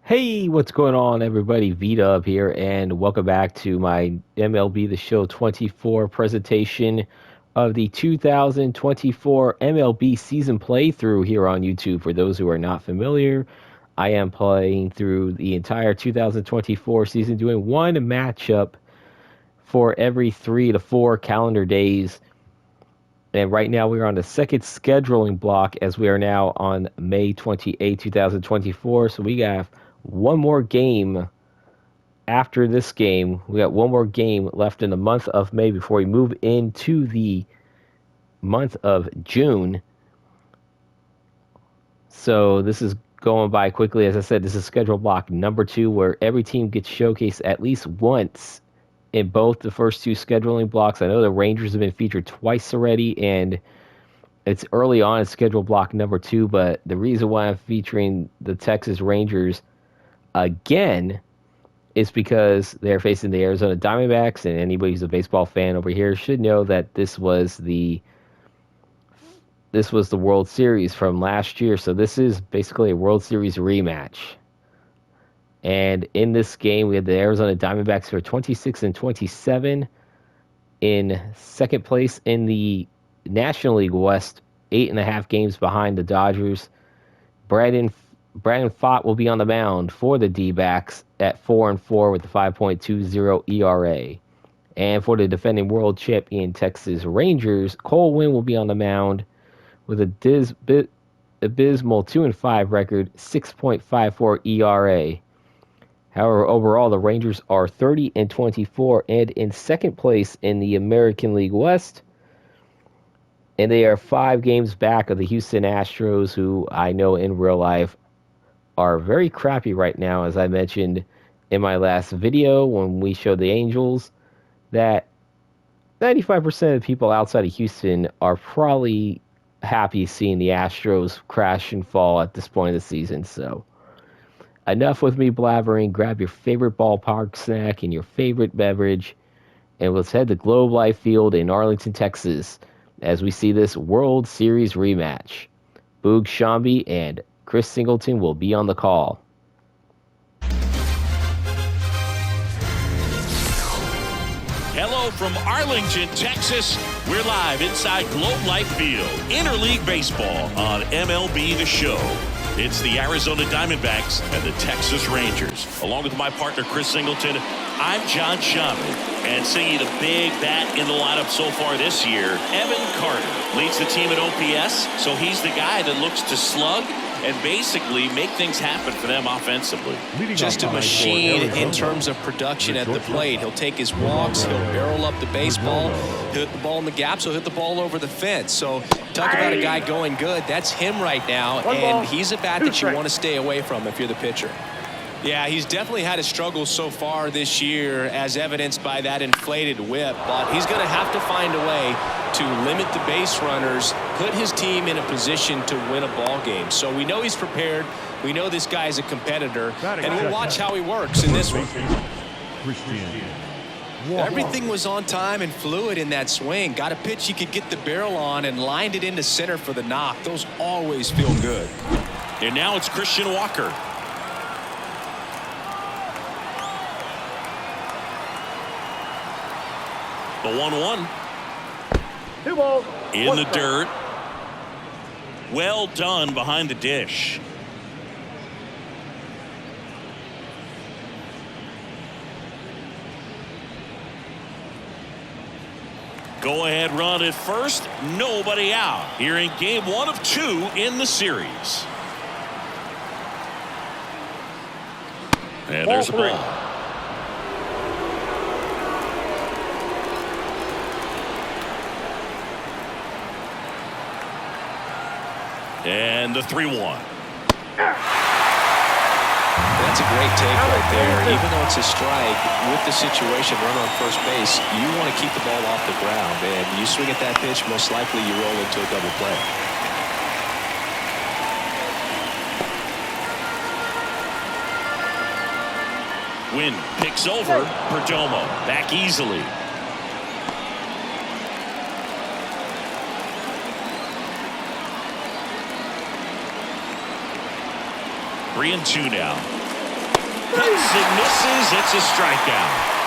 Hey, what's going on, everybody? V-Dub here, and welcome back to my MLB The Show 24 presentation of the 2024 MLB season playthrough here on YouTube. For those who are not familiar, I am playing through the entire 2024 season, doing one matchup for every 3 to 4 calendar days. And right now we're on the second scheduling block as we are now on May 28, 2024. So we have one more game after this game. We got one more game left in the month of May before we move into the month of June. So this is going by quickly. As I said, this is schedule block number 2, where every team gets showcased at least once in both the first two scheduling blocks. I know the Rangers have been featured twice already, and it's early on in schedule block number 2, but the reason why I'm featuring the Texas Rangers again is because they're facing the Arizona Diamondbacks, and anybody who's a baseball fan over here should know that this was the World Series from last year. So this is basically a World Series rematch. And in this game, we had the Arizona Diamondbacks who are 26 and 27 in second place in the National League West, 8.5 games behind the Dodgers. Brandon Pfaadt will be on the mound for the D-backs at 4-4 with a 5.20 ERA. And for the defending world champion Texas Rangers, Cole Winn will be on the mound with a abysmal 2-5 record, 6.54 ERA. However, overall, the Rangers are 30 and 24 and in second place in the American League West. And they are 5 games back of the Houston Astros, who I know in real life are very crappy right now. As I mentioned in my last video when we showed the Angels, that 95% of people outside of Houston are probably happy seeing the Astros crash and fall at this point of the season. So enough with me blabbering. Grab your favorite ballpark snack and your favorite beverage, and let's head to Globe Life Field in Arlington, Texas, as we see this World Series rematch. Boog Shambi and Chris Singleton will be on the call. Hello from Arlington, Texas. We're live inside Globe Life Field, Interleague Baseball on MLB The Show. It's the Arizona Diamondbacks and the Texas Rangers. Along with my partner, Chris Singleton, I'm John Shambi. And singing a big bat in the lineup so far this year, Evan Carter leads the team at OPS, so he's the guy that looks to slug and basically make things happen for them offensively. Just a machine in terms of production at the plate. He'll take his walks, he'll barrel up the baseball, he'll hit the ball in the gaps, he'll hit the ball over the fence. So talk about a guy going good. That's him right now, and he's a bat that you want to stay away from if you're the pitcher. Yeah, he's definitely had a struggle so far this year, as evidenced by that inflated whip, but he's going to have to find a way to limit the base runners, put his team in a position to win a ball game. So we know he's prepared. We know this guy's a competitor, and we'll watch how he works in this one. Everything was on time and fluid in that swing. Got a pitch he could get the barrel on and lined it into center for the knock. Those always feel good. And now it's Christian Walker. The 1-1. In the dirt. Well done behind the dish. Go ahead run at first. Nobody out here in game 1 of 2 in the series. And there's a break. And the 3-1. That's a great take right there. Even though it's a strike, with the situation, run on first base, you want to keep the ball off the ground. And you swing at that pitch, most likely you roll into a double play. Wynn picks over Perdomo. Back easily. Three and two now. Hits and misses. It's a strikeout.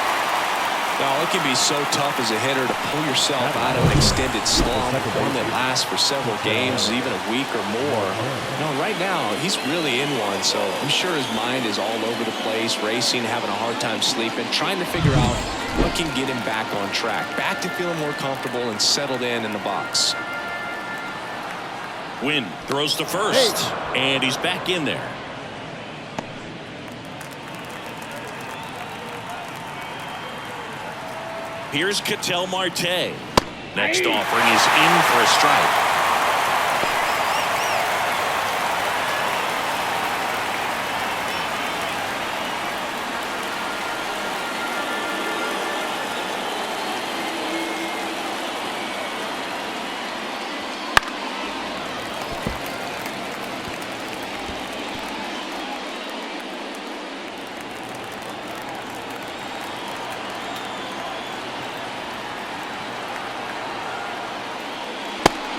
Well, it can be so tough as a hitter to pull yourself out of an extended slump, one that lasts for several games, even a week or more. Right now, he's really in one, so I'm sure his mind is all over the place, racing, having a hard time sleeping, trying to figure out what can get him back on track, back to feeling more comfortable and settled in the box. Wynn throws to first, and he's back in there. Here's Ketel Marte. Next offering is in for a strike.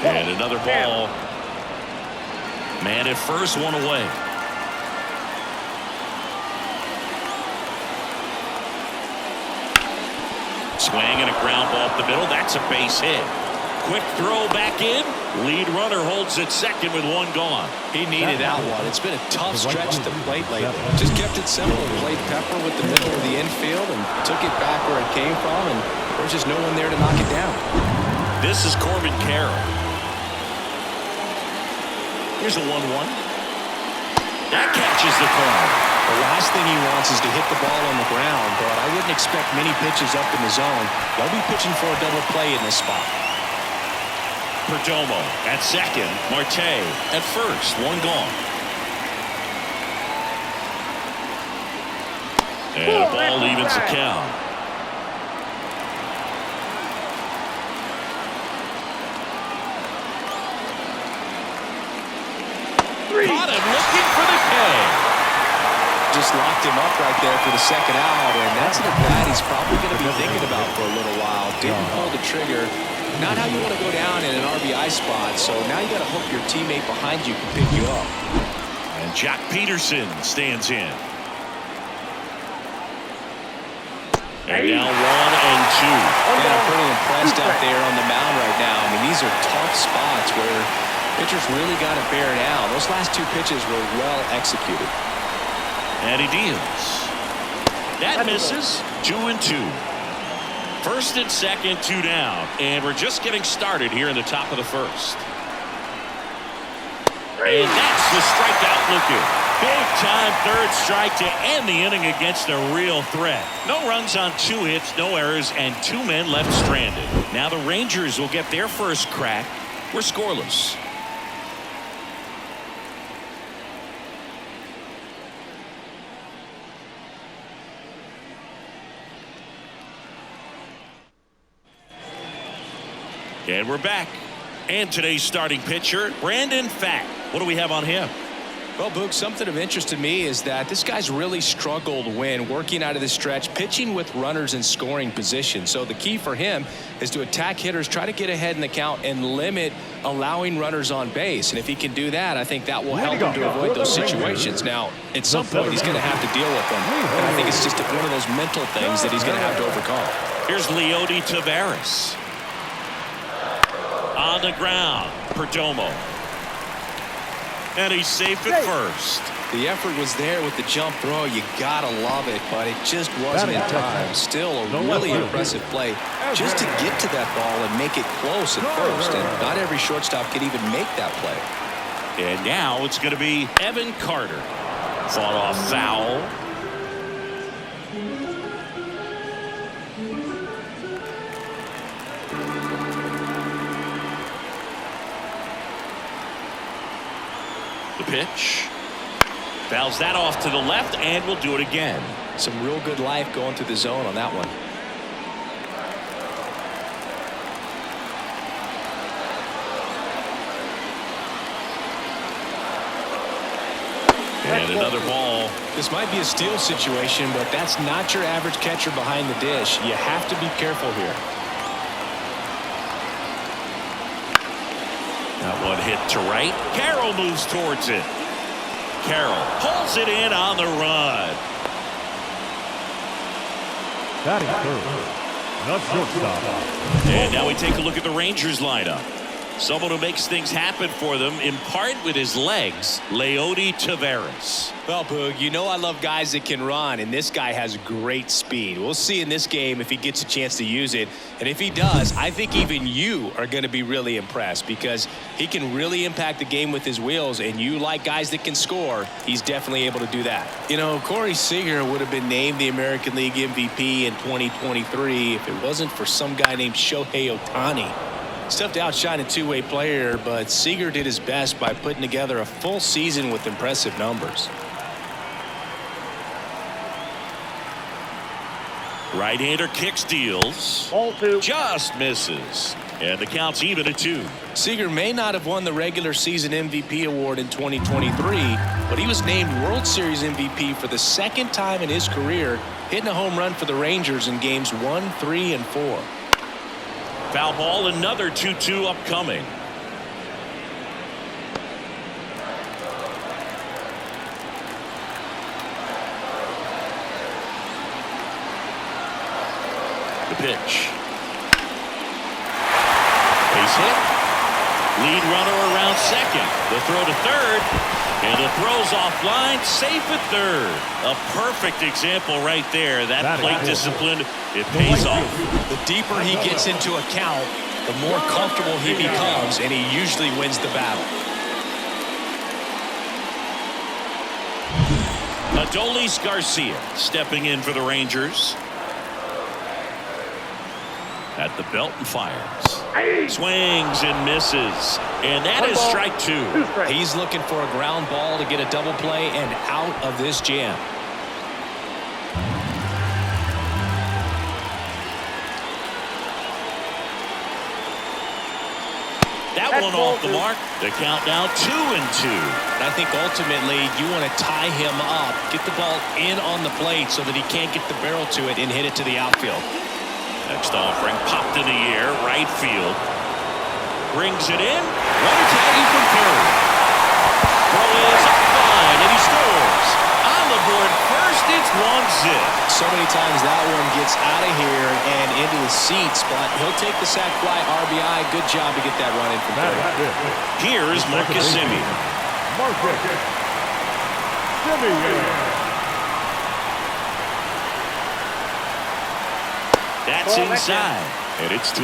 And another ball. Man at first, one away. Swing and a ground ball up the middle. That's a base hit. Quick throw back in. Lead runner holds at second with one gone. He needed that one. It's been a tough stretch at the plate lately. Just kept it simple. Played pepper with the middle of the infield and took it back where it came from. And there's just no one there to knock it down. This is Corbin Carroll. Here's a 1-1. That catches the corner. The last thing he wants is to hit the ball on the ground, but I wouldn't expect many pitches up in the zone. They'll be pitching for a double play in this spot. Perdomo at second. Marte at first. One gone. And a ball evens the count. Caught him looking for the K. Just locked him up right there for the second out, and that's an at-bat he's probably going to be thinking about for a little while. Didn't pull the trigger. Not how you want to go down in an RBI spot, so now you got to hope your teammate behind you can pick you up. And Jack Peterson stands in. And now 1 and 2. And I'm pretty impressed out there on the mound right now. I mean, these are tough spots where pitchers really got to bear down. Those last two pitches were well executed. And he deals. That misses. 2 and 2. First and second, 2 down. And we're just getting started here in the top of the first. And that's the strikeout looking. Big time third strike to end the inning against a real threat. No runs on 2 hits, no errors, and 2 men left stranded. Now the Rangers will get their first crack. We're scoreless. And we're back. And today's starting pitcher, Brandon Pfaadt. What do we have on him? Well, Boog, something of interest to me is that this guy's really struggled when working out of the stretch, pitching with runners in scoring position. So the key for him is to attack hitters, try to get ahead in the count, and limit allowing runners on base. And if he can do that, I think that will help him to avoid those situations. Now, at some point, he's going to have to deal with them. And I think it's just one of those mental things that he's going to have to overcome. Here's Leody Taveras. On the ground, Perdomo. And he's safe at first. The effort was there with the jump throw. You gotta love it, but it just wasn't in time. Still a really impressive play just to get to that ball and make it close at first. And not every shortstop can even make that play. And now it's going to be Evan Carter. Fought off foul. The pitch. Fouls that off to the left, and we'll do it again. Some real good life going through the zone on that one. And another ball. This might be a steal situation, but that's not your average catcher behind the dish. You have to be careful here. That one hit to right. Carroll moves towards it. Carroll pulls it in on the run. Batting third, the shortstop. And now we take a look at the Rangers lineup. Someone who makes things happen for them, in part with his legs, Leody Taveras. Well, Boog, you know I love guys that can run, and this guy has great speed. We'll see in this game if he gets a chance to use it. And if he does, I think even you are going to be really impressed because he can really impact the game with his wheels, and you like guys that can score, he's definitely able to do that. You know, Corey Seager would have been named the American League MVP in 2023 if it wasn't for some guy named Shohei Ohtani. It's tough to outshine a two-way player, but Seager did his best by putting together a full season with impressive numbers. Right-hander kicks, deals. Ball two. Just misses. And the count's even at 2. Seager may not have won the regular season MVP award in 2023, but he was named World Series MVP for the second time in his career, hitting a home run for the Rangers in games 1, 3, and 4. Foul ball, another 2-2 upcoming. The pitch. Base hit. Lead runner around second. The throw to third. And the throw's offline, safe at third. A perfect example right there. That plate discipline, it pays off. The deeper he gets into a count, the more comfortable he becomes, and he usually wins the battle. Adolis Garcia stepping in for the Rangers. At the belt and fires. Swings and misses. And that is strike 2. He's looking for a ground ball to get a double play and out of this jam. That one off the mark. The count now 2-2. I think ultimately you want to tie him up, get the ball in on the plate so that he can't get the barrel to it and hit it to the outfield. Next offering popped in the air, right field. Brings it in. Runner tagging from third. Throw is up line, and he scores. On the board first, it's 1-zip. So many times that one gets out of here and into the seats, but he'll take the sac fly RBI. Good job to get that run in from third. Here's Marcus Semien. Marcus Semien. That's inside, and it's 2-1.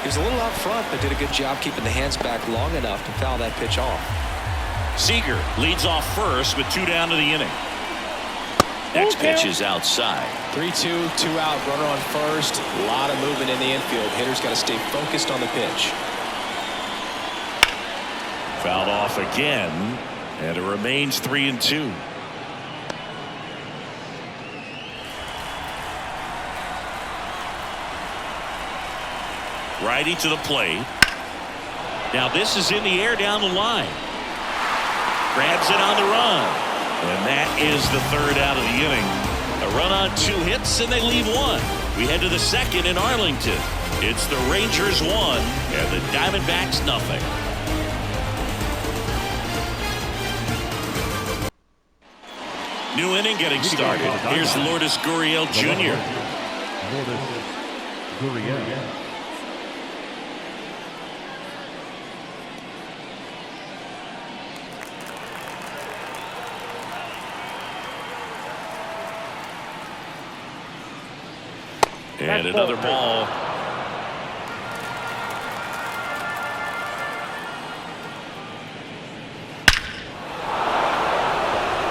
He was a little out front, but did a good job keeping the hands back long enough to foul that pitch off. Seager leads off first with 2 down to the inning. Next pitch is outside. 3-2, 2 out, runner on first. A lot of movement in the infield. Hitter's got to stay focused on the pitch. Fouled off again, and it remains 3-2. Righty to the plate. Now this is in the air down the line. Grabs it on the run. And that is the third out of the inning. A run on 2 hits, and they leave 1. We head to the second in Arlington. It's the Rangers 1 and the Diamondbacks nothing. New inning getting started. Here's Lourdes Gurriel Jr. Lourdes Gurriel. And another ball.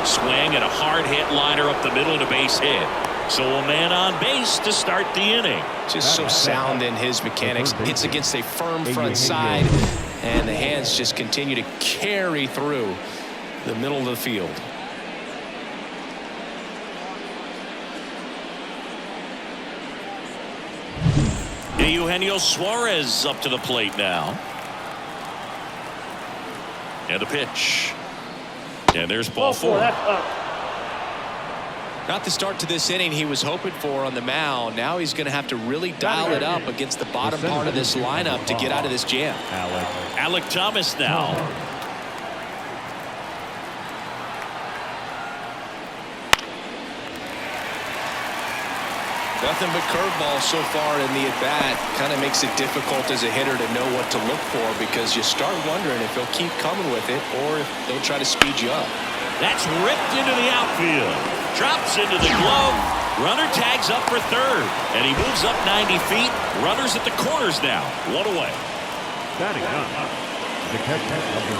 Swing and a hard hit liner up the middle and a base hit. So a man on base to start the inning. Just so sound in his mechanics. Hits against a firm front side, and the hands just continue to carry through the middle of the field. Eugenio Suarez up to the plate now. And a pitch. And there's ball 4. Not the start to this inning he was hoping for on the mound. Now he's going to have to really dial it up against the bottom part of this lineup to get out of this jam. Alec Thomas now. Nothing but curveball so far in the at-bat. Kind of makes it difficult as a hitter to know what to look for, because you start wondering if he'll keep coming with it or if they'll try to speed you up. That's ripped into the outfield. Drops into the glove. Runner tags up for third. And he moves up 90 feet. Runners at the corners now. One away. Batting up, the catcher, number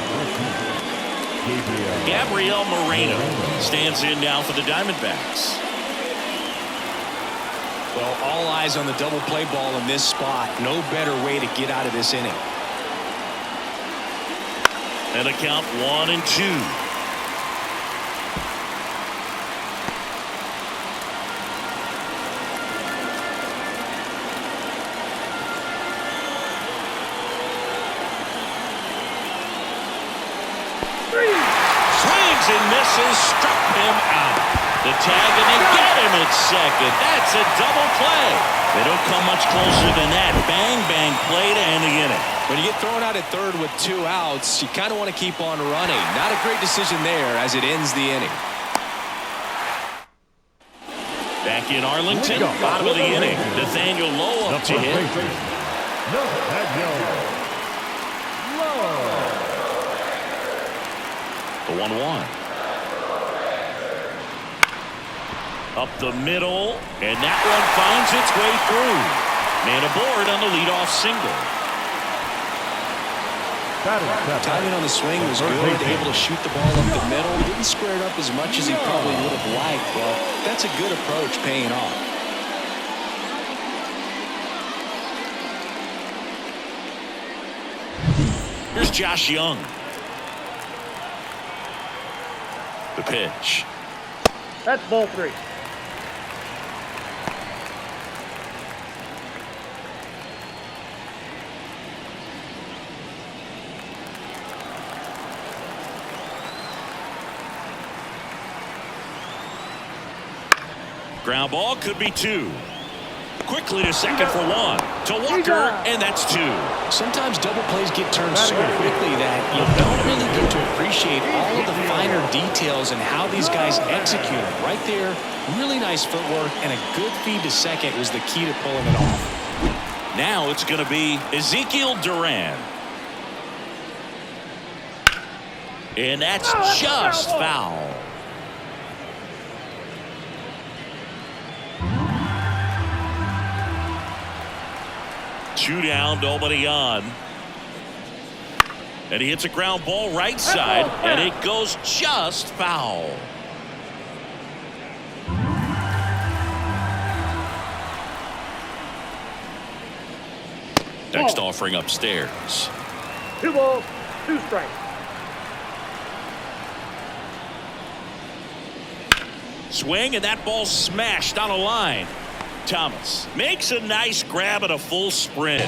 14, Gabriel Moreno stands in now for the Diamondbacks. Well, all eyes on the double play ball in this spot. No better way to get out of this inning. And a count 1-2. Swings and misses, struck him out. The tag, and they get him at second. That's a double play. They don't come much closer than that. Bang, bang play to end the inning. When you get thrown out at third with 2 outs, you kind of want to keep on running. Not a great decision there as it ends the inning. Back in Arlington, bottom of the inning. Nathaniel Lowe up to hit. The 1-1. Up the middle, and that one finds its way through. Man aboard on the leadoff single. Timing on the swing was good, able to shoot the ball up the middle. Didn't square it up as much as he probably would have liked, but that's a good approach, paying off. Here's Josh Young. The pitch. That's ball 3. Ground ball, could be 2. Quickly to second for 1. To Walker, and that's 2. Sometimes double plays get turned so quickly that you don't really get to appreciate all of the finer details and how these guys execute it. Right there, really nice footwork, and a good feed to second was the key to pulling it off. Now it's going to be Ezekiel Duran. And that's just foul. Two down, nobody on. And he hits a ground ball right side, and it goes just foul. Next offering upstairs. 2 balls, 2 strikes. Swing, and that ball smashed on a line. Thomas makes a nice grab at a full sprint.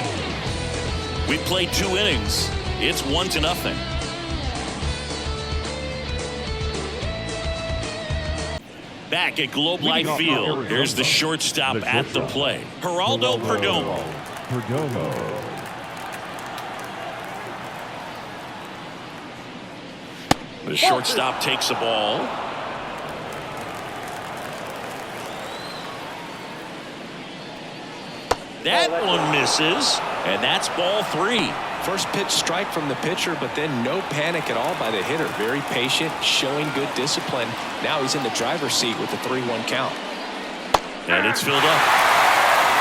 We played 2 innings. It's 1-0. Back at Globe Life Field, here's the shortstop at the plate, Geraldo Perdomo. The shortstop takes a ball. That one misses, and that's ball 3. First pitch strike from the pitcher, but then no panic at all by the hitter. Very patient, showing good discipline. Now he's in the driver's seat with the 3-1 count. And it's filled up.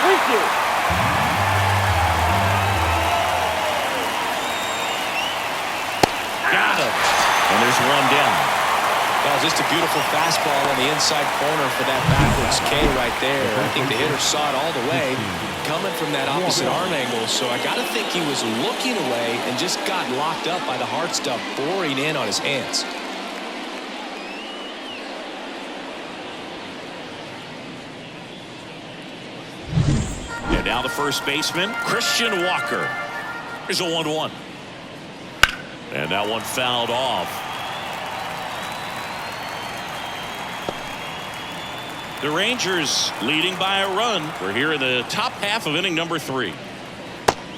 Thank you. Got him. And there's 1 down. Well, just a beautiful fastball on the inside corner for that backwards K right there. I think the hitter saw it all the way, coming from that opposite arm angle. So I got to think he was looking away and just got locked up by the hard stuff boring in on his hands. And now the first baseman, Christian Walker. Here's a 1-1. And that one fouled off. The Rangers leading by a run. We're here in the top half of inning number 3.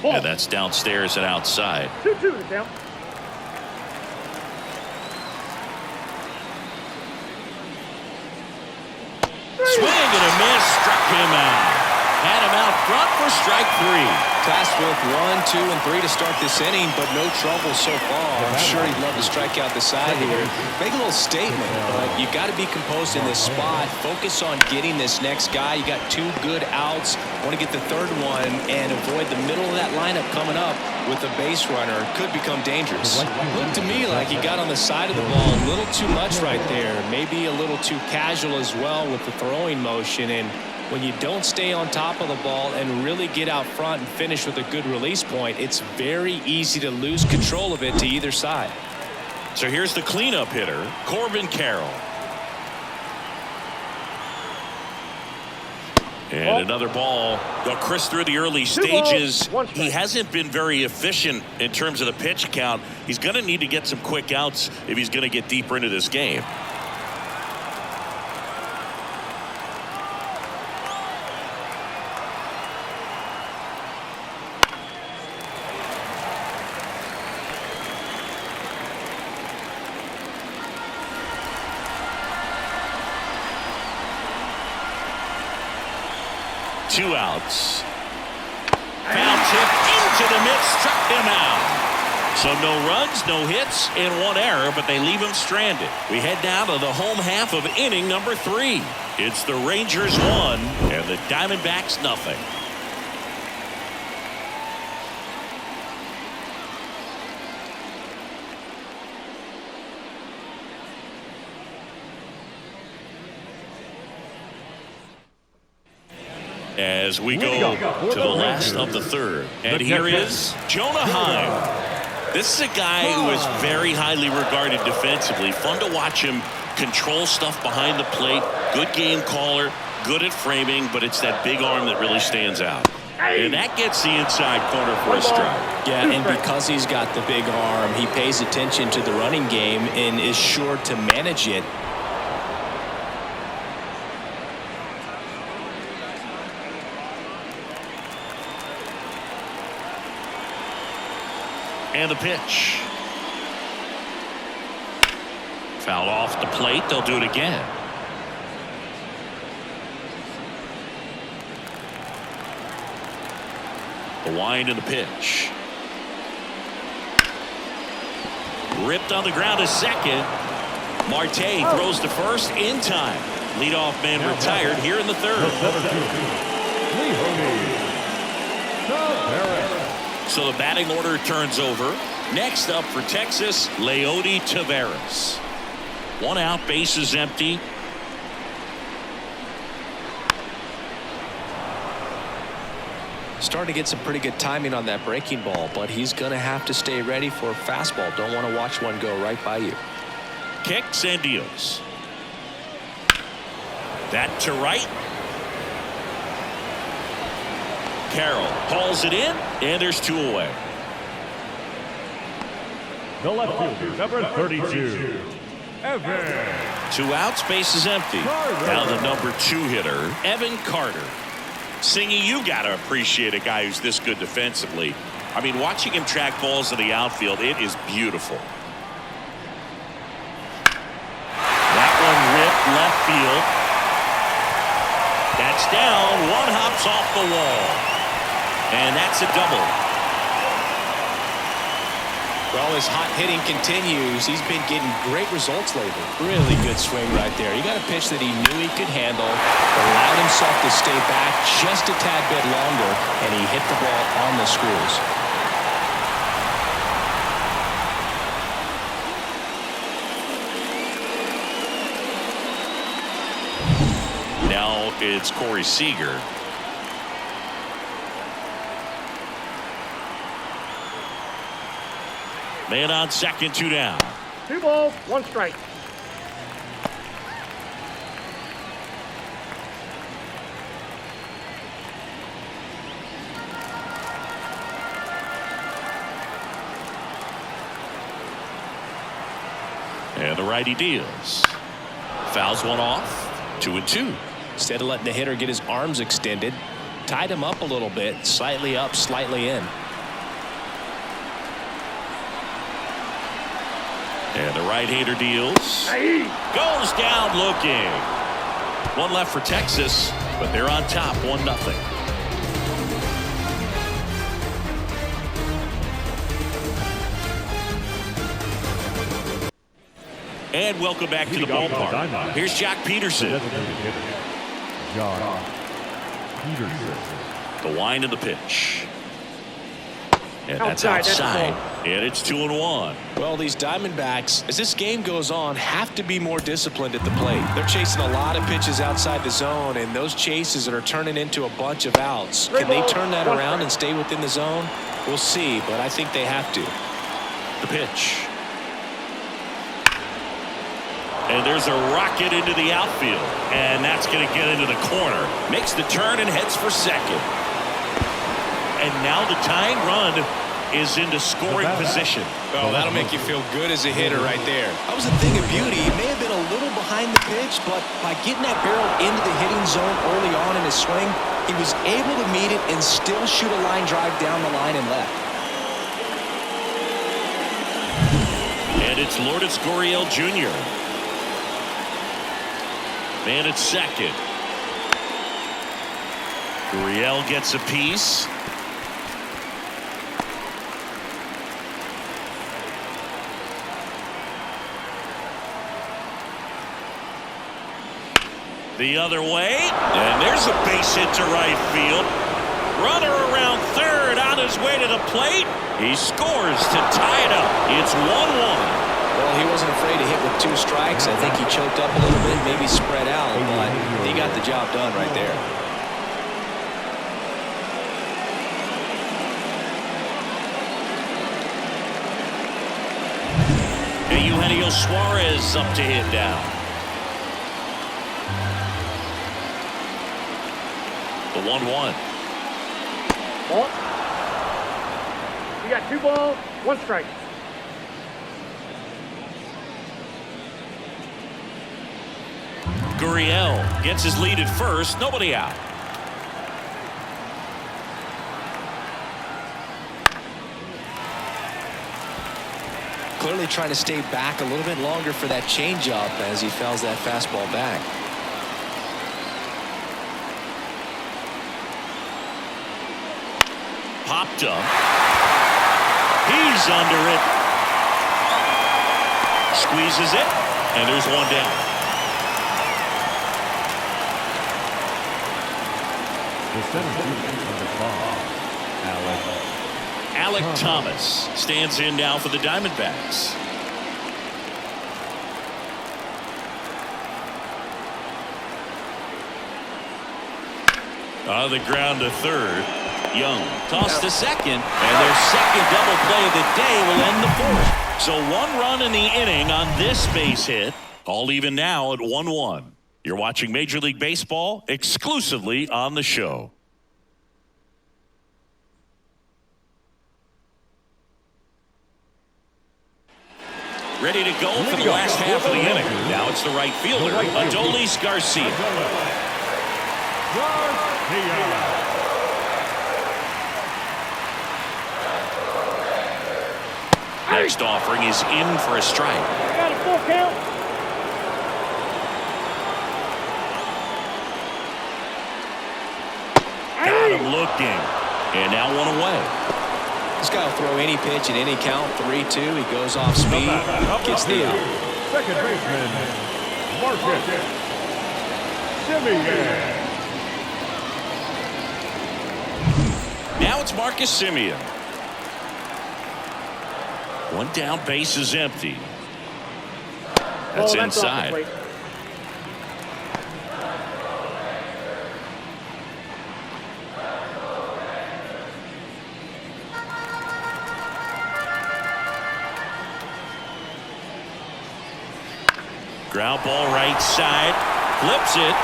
And that's downstairs and outside. 2-2 to count. Swing and a miss. Struck him out. Had him out front for strike 3. Tasked with 1, 2, and 3 to start this inning, but no trouble so far. I'm sure he'd love to strike out the side here. Make a little statement, but you got to be composed in this spot. Focus on getting this next guy. You got 2 good outs. Want to get the 3rd one and avoid the middle of that lineup coming up with a base runner. Could become dangerous. Looked to me like he got on the side of the ball a little too much right there. Maybe a little too casual as well with the throwing motion. And when you don't stay on top of the ball and really get out front and finish with a good release point, it's very easy to lose control of it to either side. So here's the cleanup hitter, Corbin Carroll. And another ball. Chris, through the early stages, he hasn't been very efficient in terms of the pitch count. He's going to need to get some quick outs if he's going to get deeper into this game. Two outs. Foul tip into the mitt, struck him out. So no runs, no hits, and 1 error, but they leave him stranded. We head now to the home half of inning number 3. It's the Rangers 1 and the Diamondbacks nothing. As we go to the last of the 3rd. And here is Jonah Heim. This is a guy who is very highly regarded defensively. Fun to watch him control stuff behind the plate. Good game caller. Good at framing. But it's that big arm that really stands out. And that gets the inside corner for a strike. Yeah, and because he's got the big arm, he pays attention to the running game and is sure to manage it. And the pitch. Foul off the plate. They'll do it again. The wind and the pitch. Ripped on the ground to second. Marte throws to first in time. Leadoff man retired here in the 3rd. So the batting order turns over. Next up for Texas, Leody Taveras. 1 out, bases empty. Starting to get some pretty good timing on that breaking ball, but he's going to have to stay ready for a fastball. Don't want to watch one go right by you. Kicks and deals. That to right. Carroll hauls it in, and there's 2 away. The left fielder, number 32, Evan. 2 outs, bases empty. Now the number 2 hitter, Evan Carter. Singy, you got to appreciate a guy who's this good defensively. I mean, watching him track balls in the outfield, it is beautiful. That one ripped left field. That's down. 1 hops off the wall. And that's a double. Well, his hot hitting continues. He's been getting great results lately. Really good swing right there. He got a pitch that he knew he could handle, allowed himself to stay back just a tad bit longer, and he hit the ball on the screws. Now it's Corey Seager. Man on second, 2 down. 2 balls, 1 strike. And the righty deals. Fouls one off. 2-2. Instead of letting the hitter get his arms extended, tied him up a little bit, slightly up, slightly in. And the right-hander deals. Goes down looking. One left for Texas, but they're on top 1-0. And welcome back to the ballpark. Here's Jack Peterson. John Peterson. The wind of the pitch. And that's outside. And it's 2-1. Well, these Diamondbacks, as this game goes on, have to be more disciplined at the plate. They're chasing a lot of pitches outside the zone, and those chases that are turning into a bunch of outs. Can they turn that around and stay within the zone? We'll see, but I think they have to. The pitch. And there's a rocket into the outfield. And that's going to get into the corner. Makes the turn and heads for second. And now the tying run is into scoring position. Oh, that'll make you feel good as a hitter right there. That was a thing of beauty. He may have been a little behind the pitch, but by getting that barrel into the hitting zone early on in his swing, he was able to meet it and still shoot a line drive down the line and left. And it's Lourdes Gurriel Jr. Man at second. Gurriel gets a piece. The other way, and there's a base hit to right field. Runner around third on his way to the plate. He scores to tie it up. It's 1-1. Well, he wasn't afraid to hit with 2 strikes. I think he choked up a little bit, maybe spread out, but he got the job done right there. And Eugenio Suarez up to hit now. The 1-1. Ball. You got 2 balls, 1 strike. Gurriel gets his lead at first. Nobody out. Clearly trying to stay back a little bit longer for that changeup as he fouls that fastball back. Popped up. He's under it. Squeezes it, and there's one down. Alec Thomas stands in now for the Diamondbacks. On the ground to third. Young tossed to second, and their second double play of the day will end the 4th. So 1 run in the inning on this base hit. All even now at 1-1. You're watching Major League Baseball exclusively on the show. Ready to go for the last half of the inning. Now it's the right fielder, Adolis Garcia. Next offering is in for a strike. Got a full count. Got him looking. And now 1 away. This guy will throw any pitch at any count. 3-2. He goes off speed. Gets the out. Second baseman, Marcus Semien. Now it's Marcus Semien. 1 down, base is empty. That's inside. Ground ball right side. Flips it.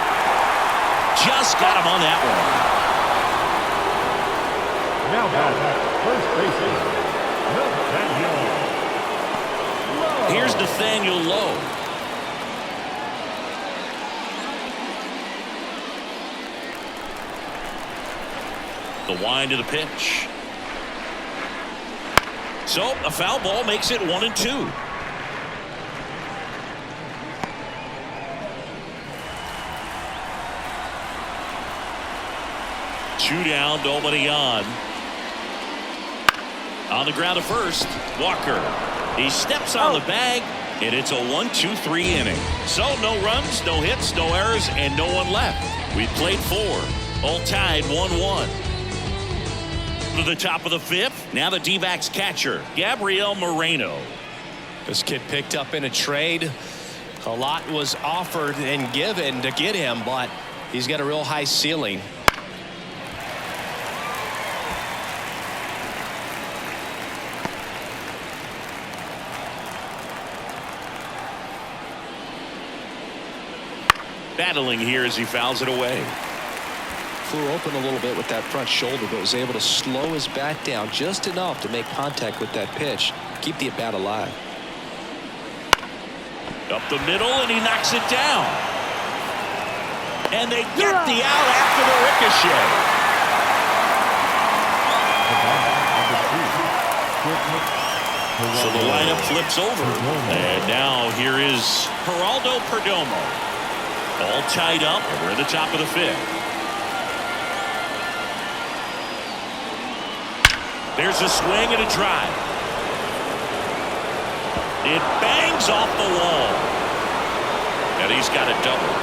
Just got him on that one. Now back, first baseman, Here's Nathaniel Lowe. The wind of the pitch. So a foul ball makes it 1-2. Two down, nobody on. On the ground at first, Walker. He steps on the bag, and it's a 1-2-3 inning. So no runs, no hits, no errors, and no one left. We played 4. All tied 1-1. To the top of the 5th. Now the D-backs catcher, Gabriel Moreno. This kid picked up in a trade. A lot was offered and given to get him, but he's got a real high ceiling. Battling here as he fouls it away. Flew open a little bit with that front shoulder, but was able to slow his bat down just enough to make contact with that pitch. Keep the at-bat alive. Up the middle, and he knocks it down. And they get the out after the ricochet. So the lineup flips over. And now here is Geraldo Perdomo. All tied up, and we're at the top of the 5th. There's a swing and a drive. It bangs off the wall. And he's got a double.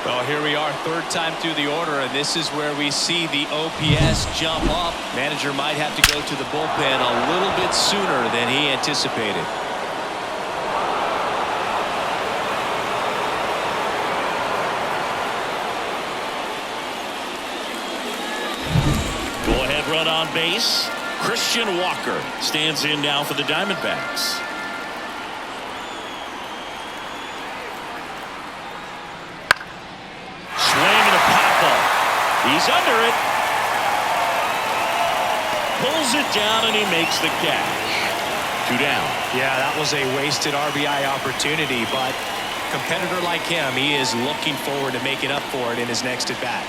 Well, here we are, 3rd time through the order, and this is where we see the OPS jump up. Manager might have to go to the bullpen a little bit sooner than he anticipated. Run on base. Christian Walker stands in now for the Diamondbacks. Swing and a pop-up. He's under it. Pulls it down and he makes the catch. 2 down. Yeah, that was a wasted RBI opportunity, but competitor like him, he is looking forward to making up for it in his next at-bat.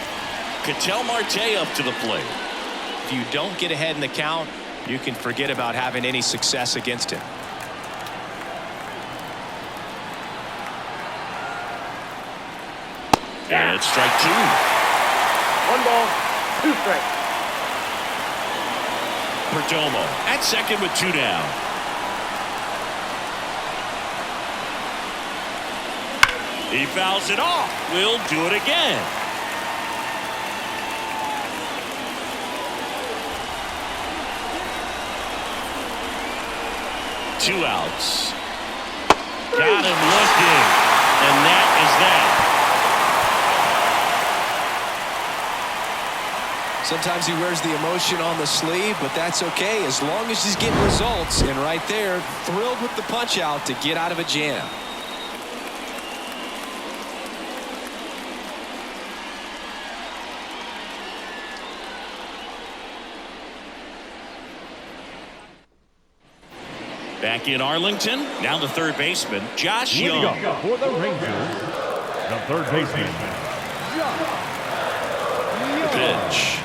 Ketel Marte up to the plate. If you don't get ahead in the count, you can forget about having any success against him. And it's strike 2. 1 ball, 2 strikes. Perdomo at second with 2 down. He fouls it off. We'll do it again. Two outs. Got him looking, and that is that. Sometimes he wears the emotion on the sleeve, but that's okay as long as he's getting results. And right there, thrilled with the punch out to get out of a jam. Back in Arlington, now the third baseman, Josh Young. For the Rangers, the third baseman, The pitch.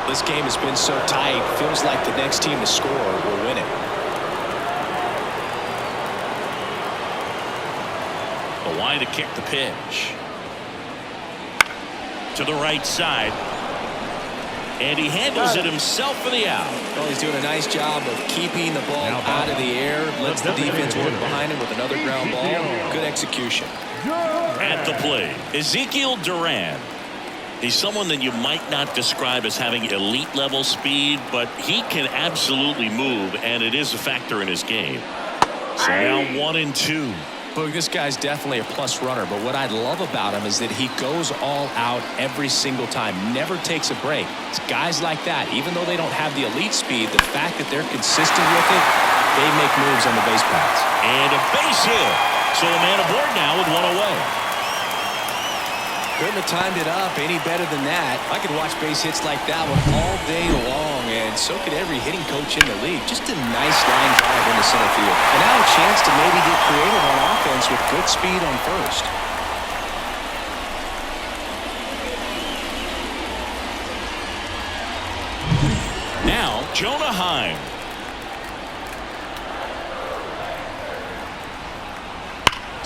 This game has been so tight, feels like the next team to score will win it. The line to kick the pitch. To the right side. And he handles it himself for the out. Well, he's doing a nice job of keeping the ball out of the air. Lets the defense work behind him with another ground ball. Good execution. At the plate, Ezekiel Duran. He's someone that you might not describe as having elite level speed, but he can absolutely move, and it is a factor in his game. So now 1-2. Look, this guy's definitely a plus runner, but what I love about him is that he goes all out every single time, never takes a break. It's guys like that, even though they don't have the elite speed, the fact that they're consistent with it, they make moves on the base paths. And a base hit. So a man aboard now with 1 away. Couldn't have timed it up any better than that. I could watch base hits like that one all day long, and so could every hitting coach in the league. Just a nice line drive into center field. And now a chance to maybe get creative on offense with good speed on first.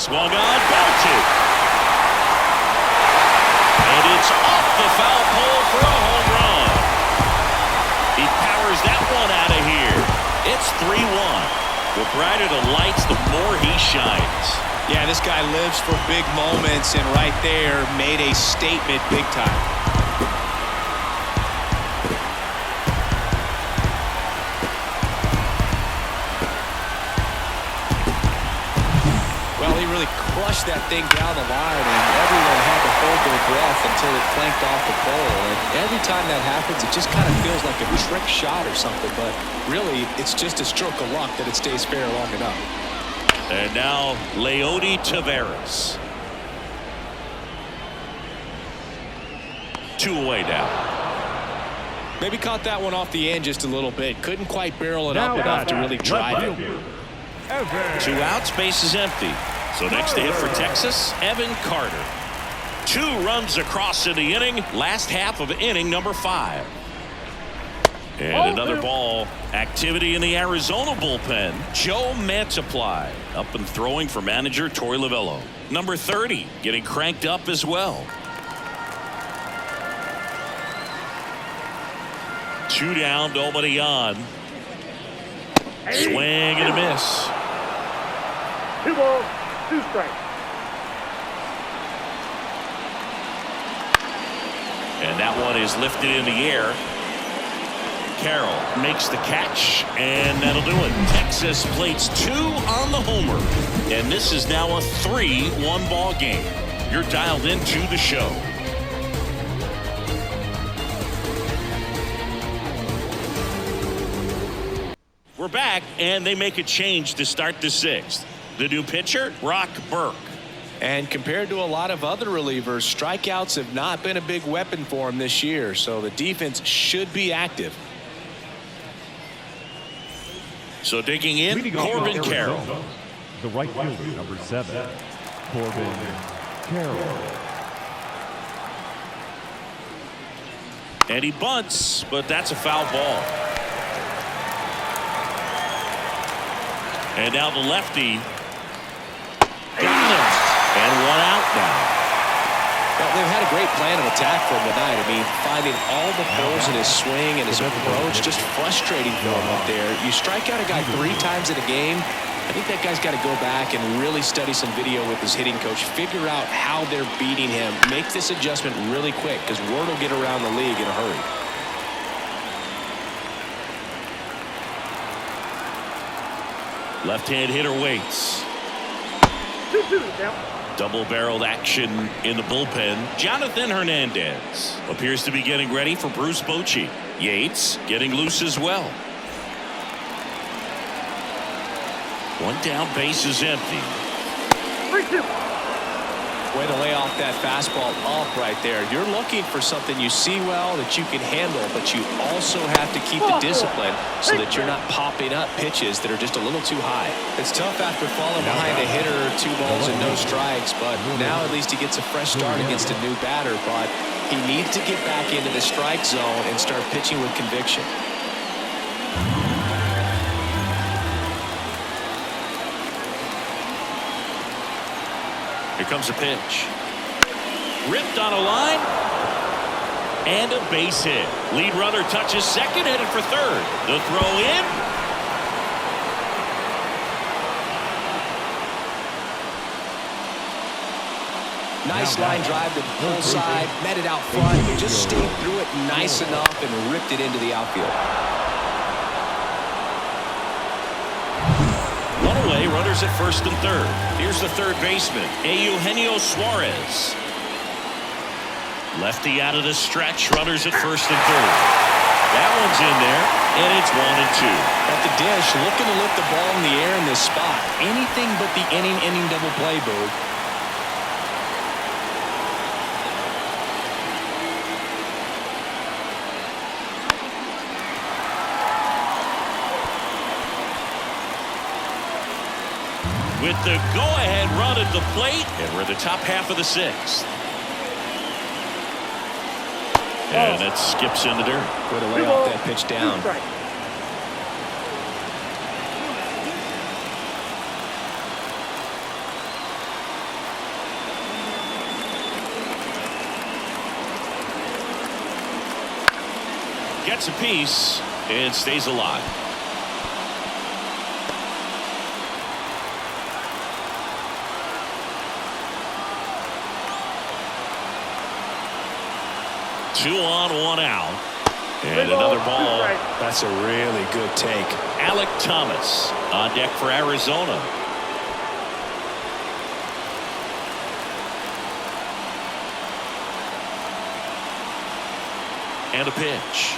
Swung on, belted. And it's off the foul pole for a home run. He powers that one out of here. It's 3-1. The brighter the lights, the more he shines. Yeah, this guy lives for big moments, and right there made a statement big time. Well, he really crushed that thing down the line, and everyone had to hold their breath until it clanked off the pole. And every time that happens, it just kind of feels like a trick shot or something, but really, it's just a stroke of luck that it stays fair long enough. And now, Leody Taveras. 2 away now. Maybe caught that one off the end just a little bit. Couldn't quite barrel it Now up enough to really drive it. 2 outs, base is empty. So next to hit for Texas, Evan Carter. 2 runs across in the inning, last half of inning number 5. And another ball. Activity in the Arizona bullpen. Joe Mantiply up and throwing for manager Torey Lovullo. Number 30 getting cranked up as well. 2 down, nobody on. Swing and a miss. 2 balls, 2 strikes. And that one is lifted in the air. Carroll makes the catch, and that'll do it. Texas plates 2 on the homer, and this is now a 3-1 ball game. You're dialed into the show. We're back, and they make a change to start the 6th. The new pitcher, Brock Burke. And compared to a lot of other relievers, strikeouts have not been a big weapon for him this year, so the defense should be active. So digging in, Corbin Carroll. The right fielder, number 7, Corbin Carroll. And he bunts, but that's a foul ball. And now the lefty. Got him. And 1 out now. Well, they've had a great plan of attack for him tonight. I mean, finding all the holes in his swing and his approach, just frustrating for him up there. You strike out a guy 3 times in a game, I think that guy's got to go back and really study some video with his hitting coach, figure out how they're beating him, make this adjustment really quick, because word will get around the league in a hurry. Left-hand hitter waits. 2-2 now. Double-barreled action in the bullpen. Jonathan Hernandez appears to be getting ready for Bruce Bochy. Yates getting loose as well. 1 down, base is empty. 3-2. Way to lay off that fastball up right there. You're looking for something you see well that you can handle, but you also have to keep the discipline so that you're not popping up pitches that are just a little too high. It's tough after falling behind a hitter, 2 balls and no strikes, but now at least he gets a fresh start against a new batter, but he needs to get back into the strike zone and start pitching with conviction. Here comes a pitch. Ripped on a line. And a base hit. Lead runner touches second, headed for third. The throw in. Nice line drive to the pull side, met it out front, just stayed through it nice enough and ripped it into the outfield. Away, runners at first and third. Here's the third baseman, Eugenio Suarez. Lefty out of the stretch, runners at first and third. That one's in there, and it's 1-2. At the dish, looking to lift the ball in the air in this spot. Anything but the inning double play, Boog. With the go-ahead run at the plate, and we're the top half of the 6th. And it skips in the dirt. Way to lay off that pitch down. Gets a piece and stays alive. Two on, one out. And another ball. That's a really good take. Alec Thomas on deck for Arizona. And a pitch.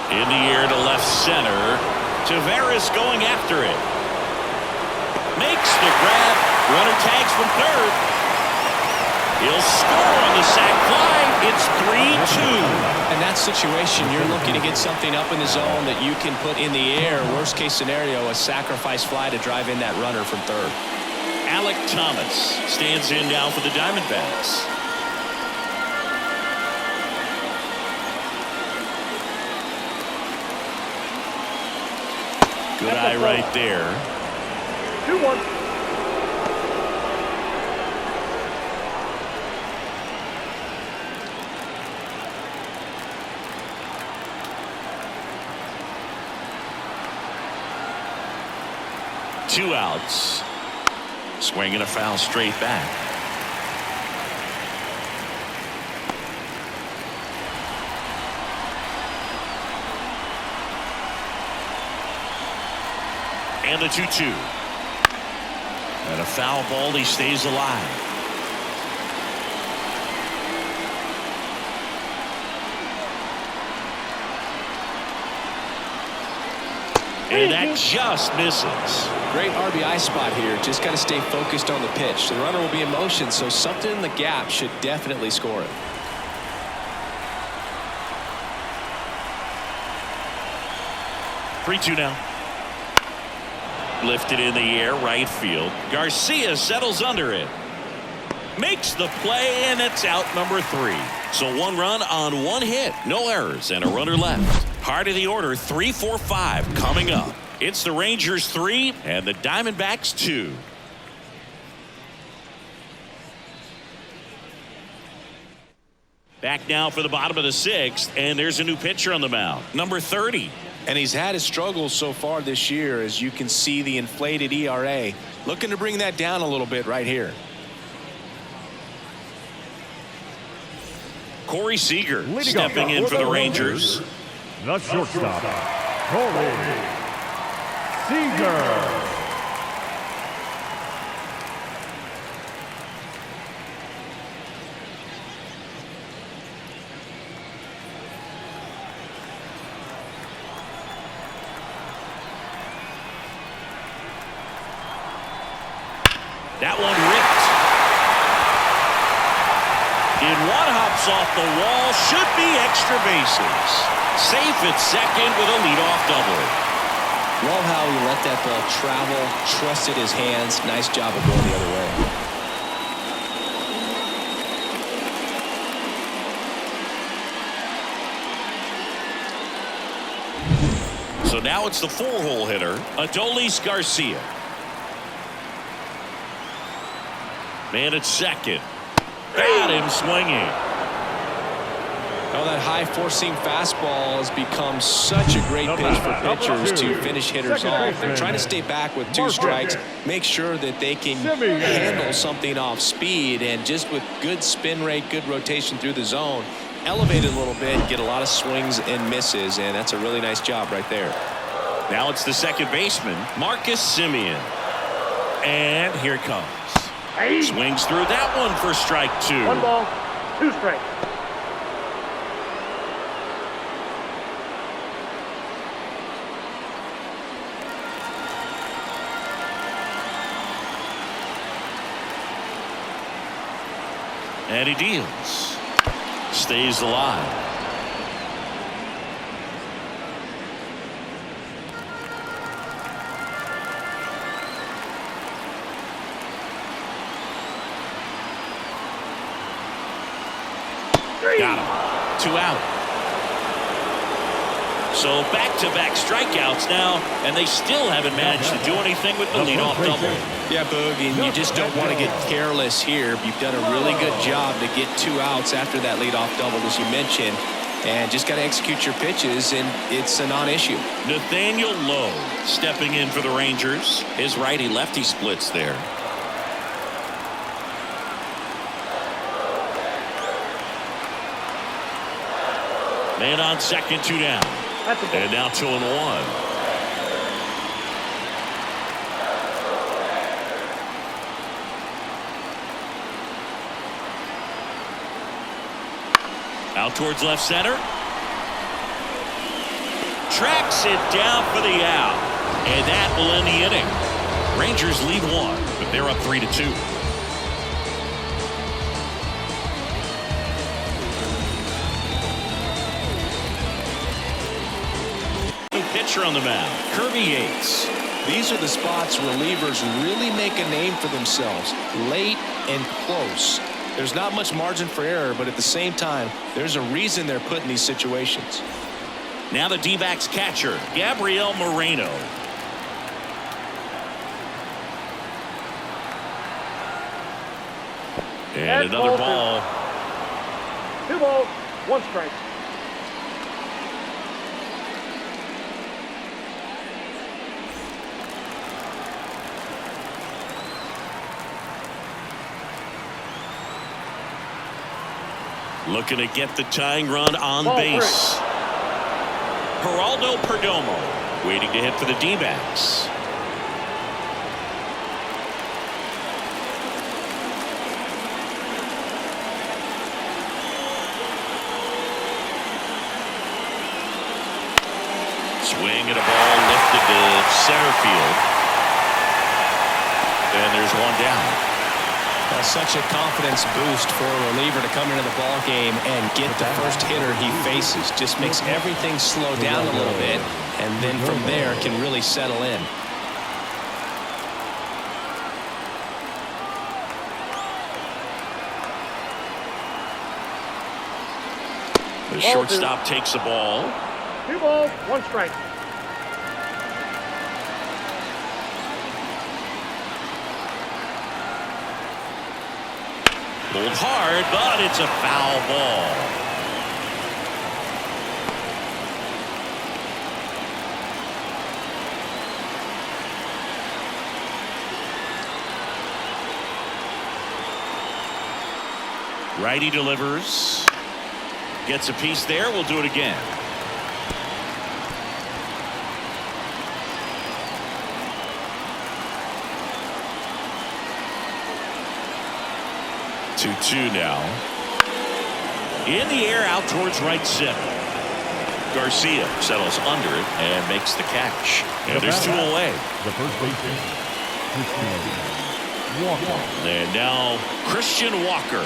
In the air to left center. Tavares going after it. Makes the grab. Runner tags from third. He'll score on the sac fly. It's 3-2. In that situation, you're looking to get something up in the zone that you can put in the air. Worst case scenario, a sacrifice fly to drive in that runner from third. Alec Thomas stands in now for the Diamondbacks. Good eye right there. 2-1. Two outs. Swing and a foul straight back. And the 2-2. And a foul ball. He stays alive. And that just misses. Great RBI spot here. Just got to stay focused on the pitch. The runner will be in motion, so something in the gap should definitely score it. Three-two now. Lifted in the air, right field. Garcia settles under it. Makes the play, and it's out number 3. So 1 run on 1 hit. No errors and a runner left. Heart of the order, 3, 4, 5 coming up. It's the Rangers 3 and the Diamondbacks 2. Back now for the bottom of the 6th, and there's a new pitcher on the mound, number 30. And he's had his struggles so far this year, as you can see the inflated ERA. Looking to bring that down a little bit right here. Corey Seager stepping in for the Rangers. The shortstop, Corey Seager. That one ripped. In one hops off the wall, should be extra bases. Safe at second with a leadoff double. Love how he let that ball travel, trusted his hands. Nice job of going the other way. So now it's the 4-hole hitter, Adolis Garcia. Man at second. Got him swinging. Oh, that high four-seam fastball has become such a great pitch for pitchers to finish hitters off. They're trying to stay back with 2 strikes, make sure that they can handle something off speed, and just with good spin rate, good rotation through the zone, elevate it a little bit, get a lot of swings and misses, and that's a really nice job right there. Now it's the second baseman, Marcus Semien. And here it comes. Swings through that one for strike 2. 1 ball, 2 strikes. And he deals. Stays alive. Got him. 2 out. So back-to-back strikeouts now, and they still haven't managed to do anything with the leadoff double. Yeah, Boogie, you just don't want to get careless here. You've done a really good job to get 2 outs after that leadoff double, as you mentioned. and just got to execute your pitches, and it's a non-issue. Nathaniel Lowe stepping in for the Rangers. His righty-lefty splits there. Man on second, 2 down. And now 2-1. Out towards left center. Tracks it down for the out. And that will end the inning. Rangers lead 1, but they're up 3-2. Pitcher on the mound, Kirby Yates. These are the spots relievers really make a name for themselves, late and close. There's not much margin for error, but at the same time, there's a reason they're put in these situations. Now the D-backs catcher, Gabriel Moreno. And another ball. 2 balls, 1 strike. Looking to get the tying run on base. Geraldo Perdomo waiting to hit for the D-backs. Swing and a ball lifted to center field. And there's 1 down. Such a confidence boost for a reliever to come into the ball game and get the first hitter he faces. Just makes everything slow down a little bit, and then from there can really settle in. The shortstop takes the ball. 2 balls, 1 strike. Pulled hard, but it's a foul ball. Righty delivers. Gets a piece there. We'll do it again. Two now. In the air out towards right center. Garcia settles under it and makes the catch. And there's 2 away. The first baseman, Christian Walker. And now Christian Walker.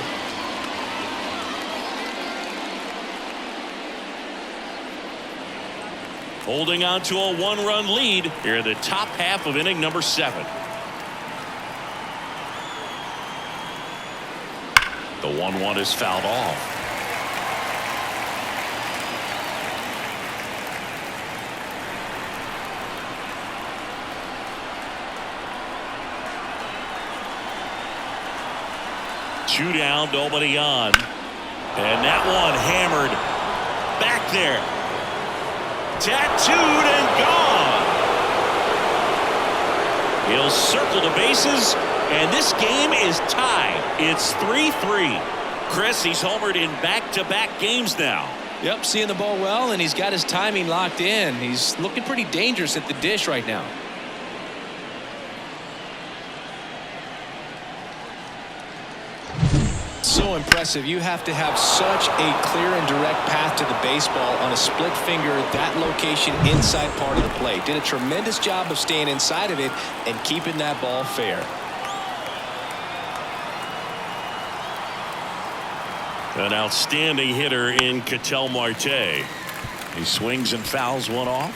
Holding on to a 1-run lead here in the top half of inning number 7. The 1-1 is fouled off. Two down, nobody on. And that one hammered back there. Tattooed and gone. He'll circle the bases. And this game is tied. It's 3-3. Chris, he's homered in back-to-back games now. Yep, seeing the ball well, and he's got his timing locked in. He's looking pretty dangerous at the dish right now. So impressive. You have to have such a clear and direct path to the baseball on a split finger, that location inside part of the plate. Did a tremendous job of staying inside of it and keeping that ball fair. An outstanding hitter in Ketel Marte. He swings and fouls one off.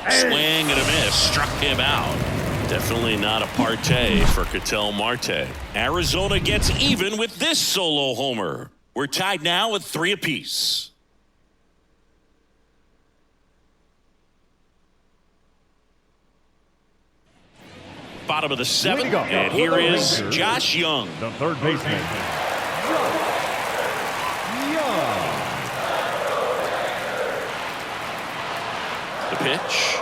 Swing and a miss. Struck him out. Definitely not a partay for Ketel Marte. Arizona gets even with this solo homer. We're tied now with 3 apiece. bottom of the 7th, and here is Josh Young. The third baseman. The pitch.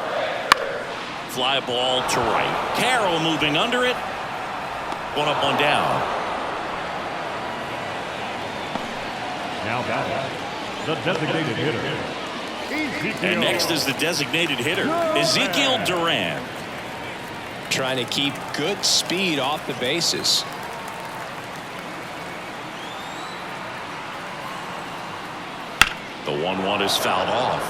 Fly ball to right. Carroll moving under it. One up, one down. Now batting, the designated hitter. And next is the designated hitter, Ezekiel Duran. Trying to keep good speed off the bases. The 1-1 is fouled off.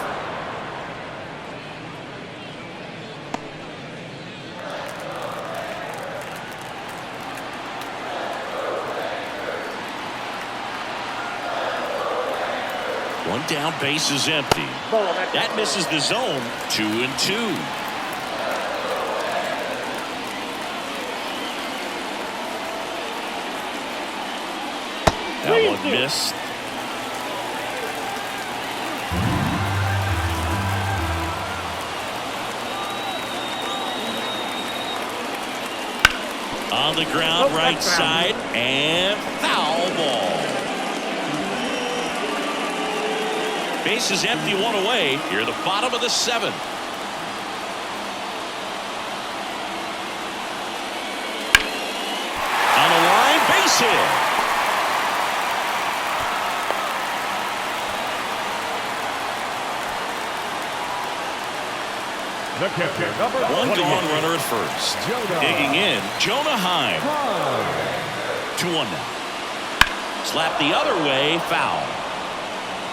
One down, base is empty. That misses the zone. 2-2. That one missed. On the ground, right side, and foul ball. Base is empty, one away. Here, the bottom of the 7th. On the line, base hit. The catcher, One gone, runner at first. Digging in, Jonah Heim. 2-1 now. Slap the other way, foul.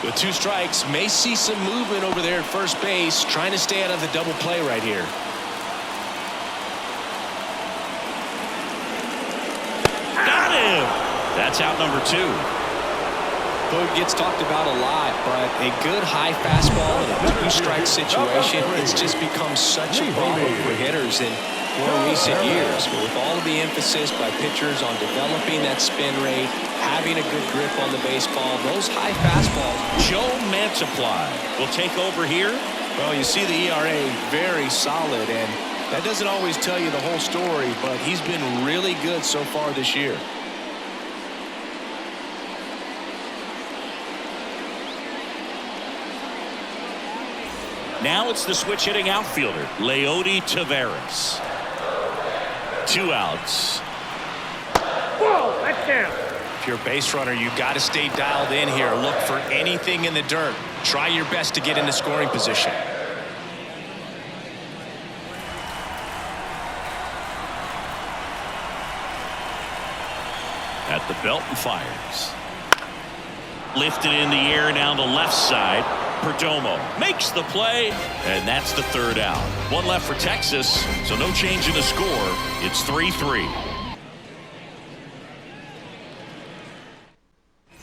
With 2 strikes, may see some movement over there at first base, trying to stay out of the double play right here. Got him. That's out number 2. Boog gets talked about a lot, but a good high fastball in a 2-strike situation, it's just become such a problem for hitters in more recent years. But with all of the emphasis by pitchers on developing that spin rate, having a good grip on the baseball, those high fastballs. Joe Mantiply will take over here. Well, you see the ERA very solid, and that doesn't always tell you the whole story, but he's been really good so far this year. Now it's the switch hitting outfielder, Leody Taveras. 2 outs. Whoa, that's down. If you're a base runner, you've got to stay dialed in here. Look for anything in the dirt. Try your best to get into scoring position. At the belt and fires. Lifted in the air down the left side. Perdomo makes the play, and that's the 3rd out. 1 left for Texas, so no change in the score. It's 3-3.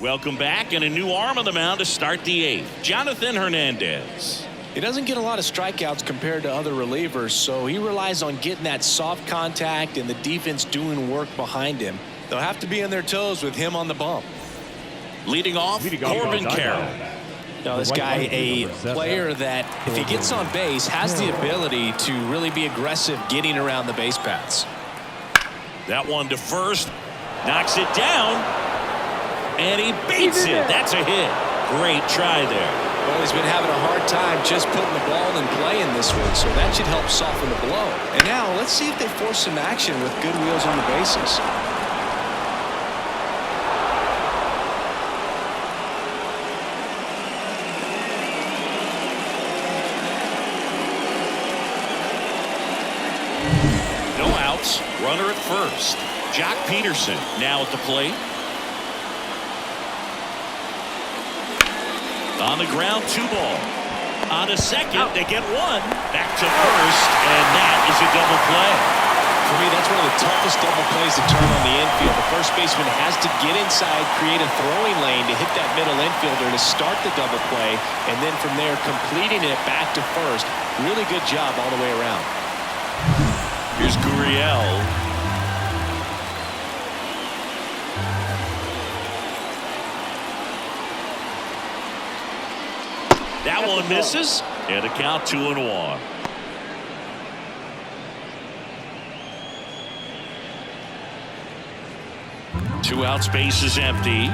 Welcome back, and a new arm on the mound to start the 8th. Jonathan Hernandez. He doesn't get a lot of strikeouts compared to other relievers, so he relies on getting that soft contact and the defense doing work behind him. They'll have to be on their toes with him on the bump. Leading off, Corbin Carroll. Now, this guy, a player that, if he gets on base, has the ability to really be aggressive getting around the base paths. That one to first. Knocks it down. And he beats it. That's a hit. Great try there. Well, he's been having a hard time just putting the ball in play in this one, so that should help soften the blow. And now, let's see if they force some action with good wheels on the bases. Runner at first. Jock Peterson now at the plate. On the ground, 2 ball. On a second, they get 1. Back to first, and that is a double play. For me, that's one of the toughest double plays to turn on the infield. The first baseman has to get inside, create a throwing lane to hit that middle infielder to start the double play, and then from there, completing it back to first. Really good job all the way around. Here's Gurriel. That one misses, and a count 2-1. Two outs, base is empty.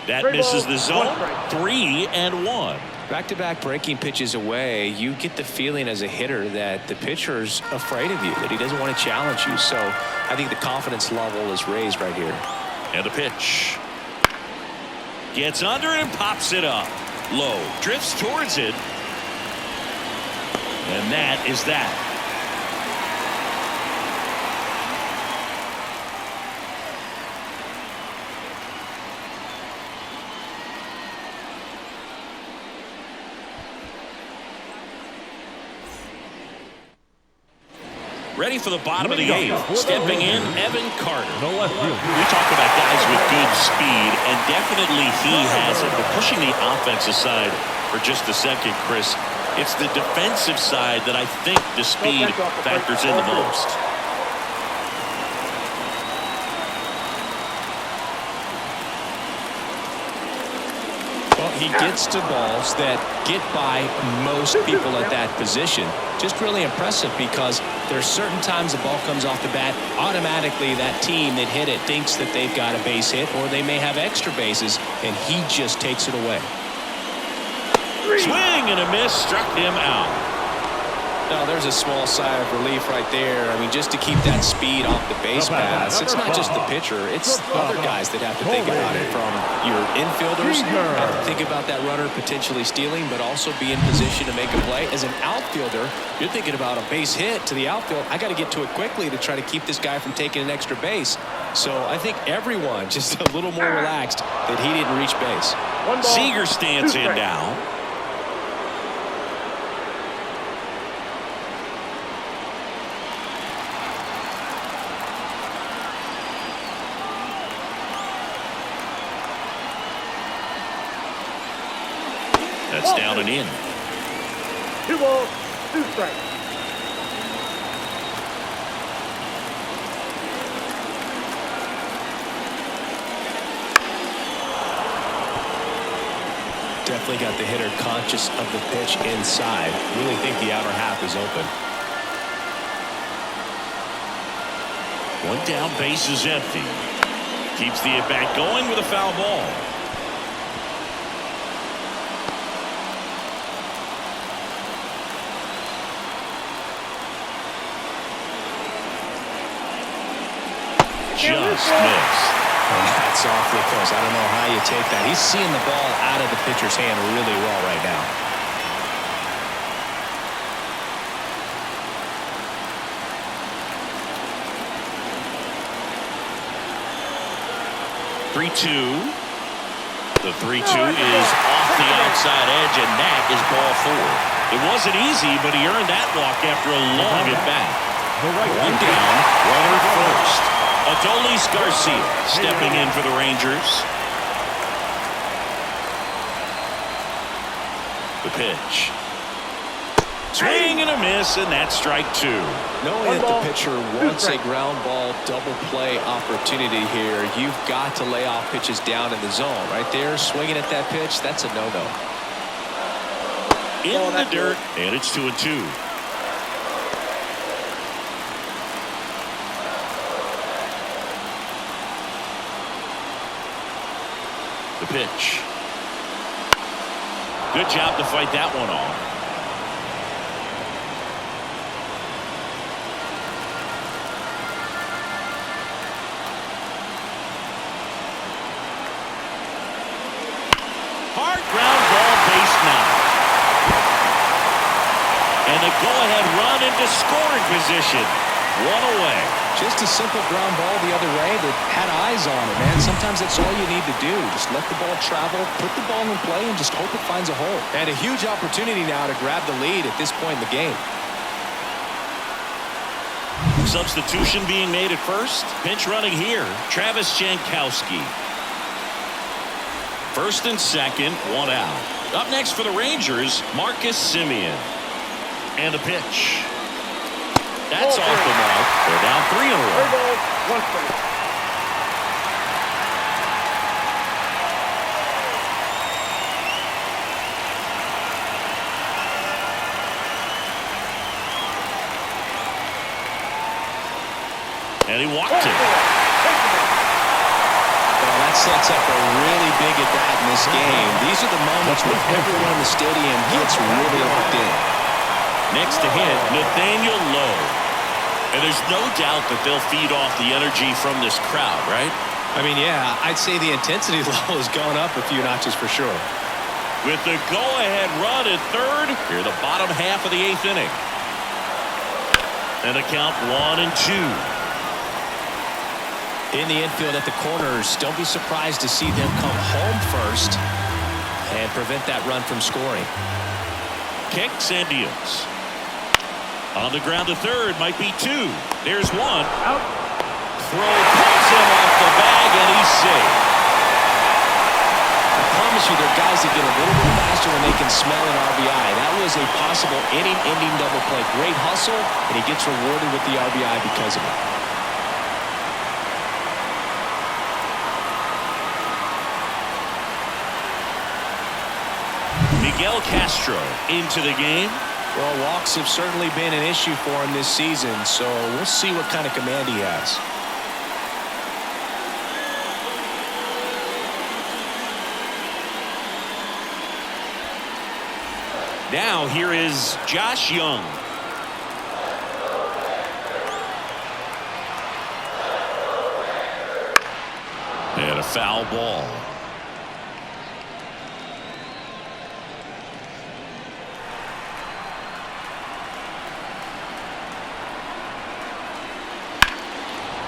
That misses the zone. 3-1. Back-to-back breaking pitches away, you get the feeling as a hitter that the pitcher's afraid of you, that he doesn't want to challenge you. So I think the confidence level is raised right here. And the pitch. Gets under and pops it up. Low. Drifts towards it. And that is that. Ready for the bottom of the eighth. Stepping in, Evan Carter. We talk about guys with good speed, and definitely he has it. But pushing the offense aside for just a second, Chris, it's the defensive side that I think the speed factors in the most. Well, he gets to balls that get by most people at that position. Just really impressive because there's certain times the ball comes off the bat, automatically that team that hit it thinks that they've got a base hit, or they may have extra bases, and he just takes it away. Swing and a miss, struck him out. Now there's a small sigh of relief right there. I mean, just to keep that speed off the base paths. It's not just the pitcher, it's other guys that have to think about it. From your infielders, have to think about that runner potentially stealing, but also be in position to make a play. As an outfielder, you're thinking about a base hit to the outfield. I got to get to it quickly to try to keep this guy from taking an extra base. So I think everyone just a little more relaxed that he didn't reach base. Seager stands in now. That's down and in. 2 balls, 2 strikes. Definitely got the hitter conscious of the pitch inside. Really think the outer half is open. One down, base is empty. Keeps the at-bat going with a foul ball. Just missed. And that's awfully close. I don't know how you take that. He's seeing the ball out of the pitcher's hand really well right now. The 3-2 is off the outside edge, and that is ball 4. It wasn't easy, but he earned that walk after a long at-bat. One down, runner first. Adolis Garcia stepping in for the Rangers. The pitch. Swing and a miss, and that's strike 2. Knowing that the pitcher wants a ground ball double play opportunity here, you've got to lay off pitches down in the zone. Right there, swinging at that pitch, that's a no-no. In the dirt, and it's 2-2. The pitch. Good job to fight that one off. Hard ground ball, base now. And a go-ahead run into scoring position. One away. Just a simple ground ball the other way that had eyes on it, man. Sometimes that's all you need to do. Just let the ball travel, put the ball in play, and just hope it finds a hole. And a huge opportunity now to grab the lead at this point in the game. Substitution being made at first. Pinch running here. Travis Jankowski. First and second, one out. Up next for the Rangers, Marcus Semien. And the pitch. That's off the mark. They're down 3 in a row. 3 balls, 1 strike. sets up a really big at-bat in this game. These are the moments where everyone in the stadium gets really locked in. Next to hit, Nathaniel Lowe. And there's no doubt that they'll feed off the energy from this crowd, right? I mean, yeah, I'd say the intensity level has gone up a few notches for sure. With the go-ahead run at third, here the bottom half of the 8th inning. And a count 1-2. In the infield at the corners, don't be surprised to see them come home first and prevent that run from scoring. Kicks and deals. On the ground to third, might be 2. There's 1. Out. Throw pulls him off the bag, and he's safe. I promise you, there are guys that get a little bit faster when they can smell an RBI. That was a possible inning-ending double play. Great hustle, and he gets rewarded with the RBI because of it. Miguel Castro into the game. Well, walks have certainly been an issue for him this season, so we'll see what kind of command he has. Now here is Josh Young. And a foul ball.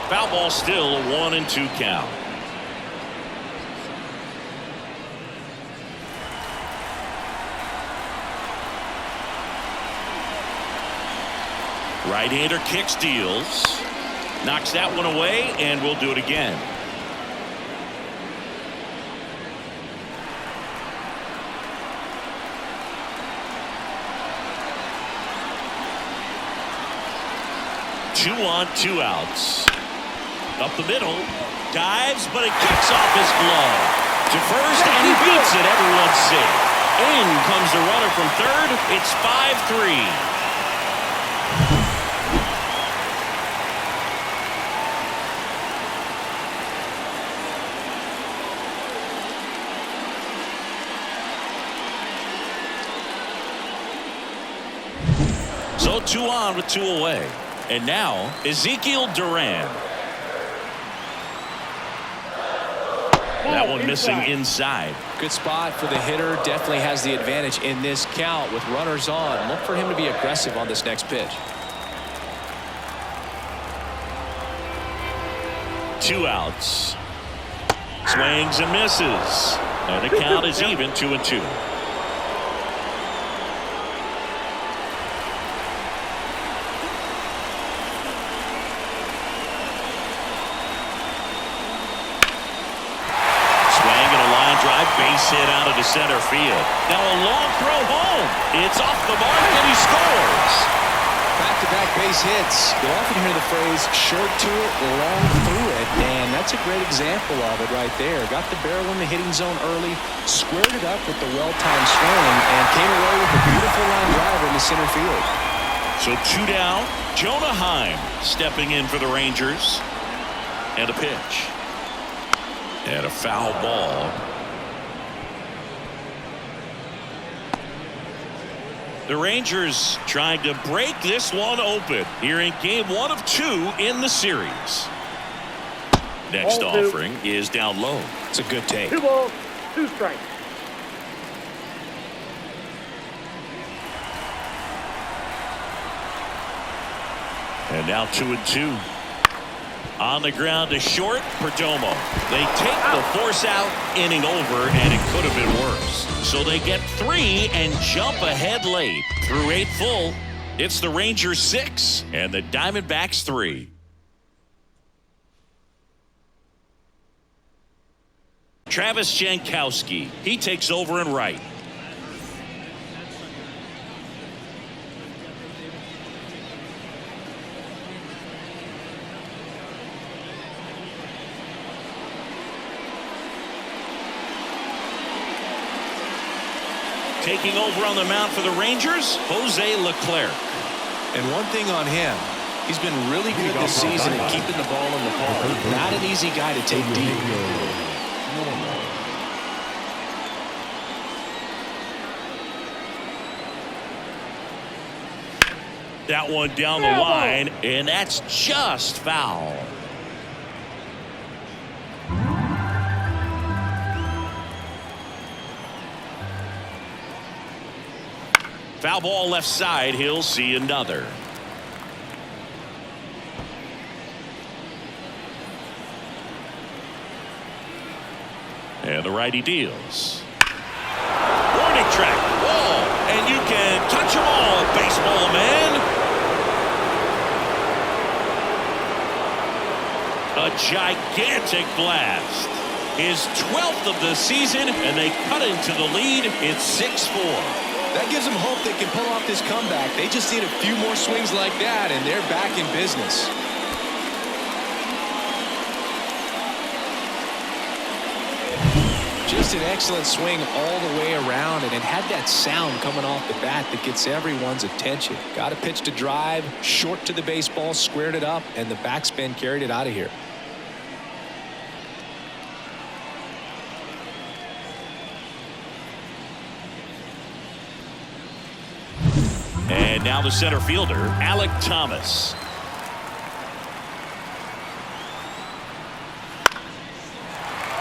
Foul ball, still a 1-2 count. Right-hander kicks, deals. Knocks that one away, and we'll do it again. Two on, 2 outs. Up the middle, dives, but it kicks off his glove. To first, and he beats it. Everyone's safe. In comes the runner from third. It's 5-3. So 2 on with 2 away. And now Ezekiel Duran. That one missing inside. Good spot for the hitter. Definitely has the advantage in this count with runners on. Look for him to be aggressive on this next pitch. 2 outs. Swings and misses. And the count is even, 2-2. Base hit out into center field. Now a long throw home. It's off the mark, and he scores. Back-to-back base hits. You often hear the phrase short to it, long through it, and that's a great example of it right there. Got the barrel in the hitting zone early, squared it up with the well-timed swing, and came away with a beautiful line drive into center field. So 2 down. Jonah Heim stepping in for the Rangers. And a pitch. And a foul ball. The Rangers trying to break this one open here in game 1 of 2 in the series. Next offering is down low. It's a good take. 2 balls, 2 strikes. And now 2-2. On the ground to short, Perdomo. They take the force out, inning over, and it could have been worse. So they get 3 and jump ahead late. Through 8 full, it's the Rangers 6 and the Diamondbacks 3. Travis Jankowski, he takes over in right. Taking over on the mound for the Rangers, Jose Leclerc. And one thing on him, he's been really good this season at keeping the ball in the park. Not an easy guy to take deep. That one down the line, and that's just foul. Foul ball left side. He'll see another. And the righty deals. Warning track. Ball. And you can touch them all, baseball man. A gigantic blast. His 12th of the season, and they cut into the lead. It's 6-4. That gives them hope they can pull off this comeback. They just need a few more swings like that, and they're back in business. Just an excellent swing all the way around, and it had that sound coming off the bat that gets everyone's attention. Got a pitch to drive, short to the baseball, squared it up, and the backspin carried it out of here. And now the center fielder, Alec Thomas.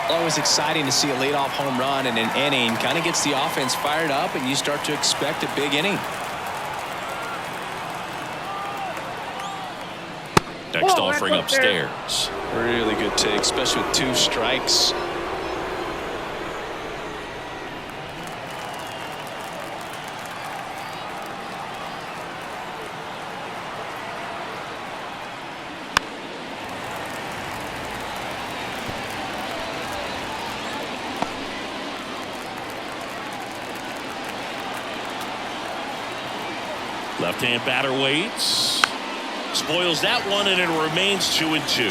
Always exciting to see a leadoff home run in an inning. Kind of gets the offense fired up, and you start to expect a big inning. Next offering upstairs. Really good take, especially with 2 strikes. Left-hand batter waits. Spoils that one, and it remains 2-2.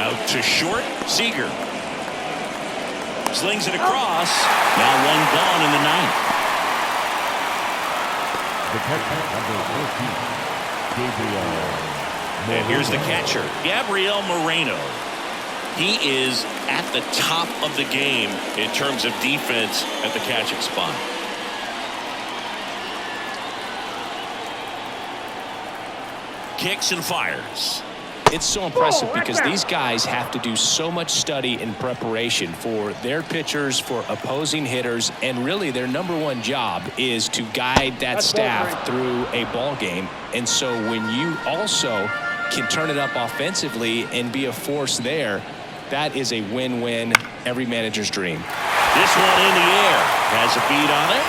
Out to short, Seager. Slings it across. Now one gone in the ninth. The catcher, number 14, Gabriel. And here's the catcher, Gabriel Moreno. He is at the top of the game in terms of defense at the catching spot. Kicks and fires. It's so impressive because these guys have to do so much study and preparation for their pitchers, for opposing hitters, and really their #1 job is to guide that staff through a ball game. And so when you also can turn it up offensively and be a force there, that is a win-win, every manager's dream. This one in the air, has a beat on it,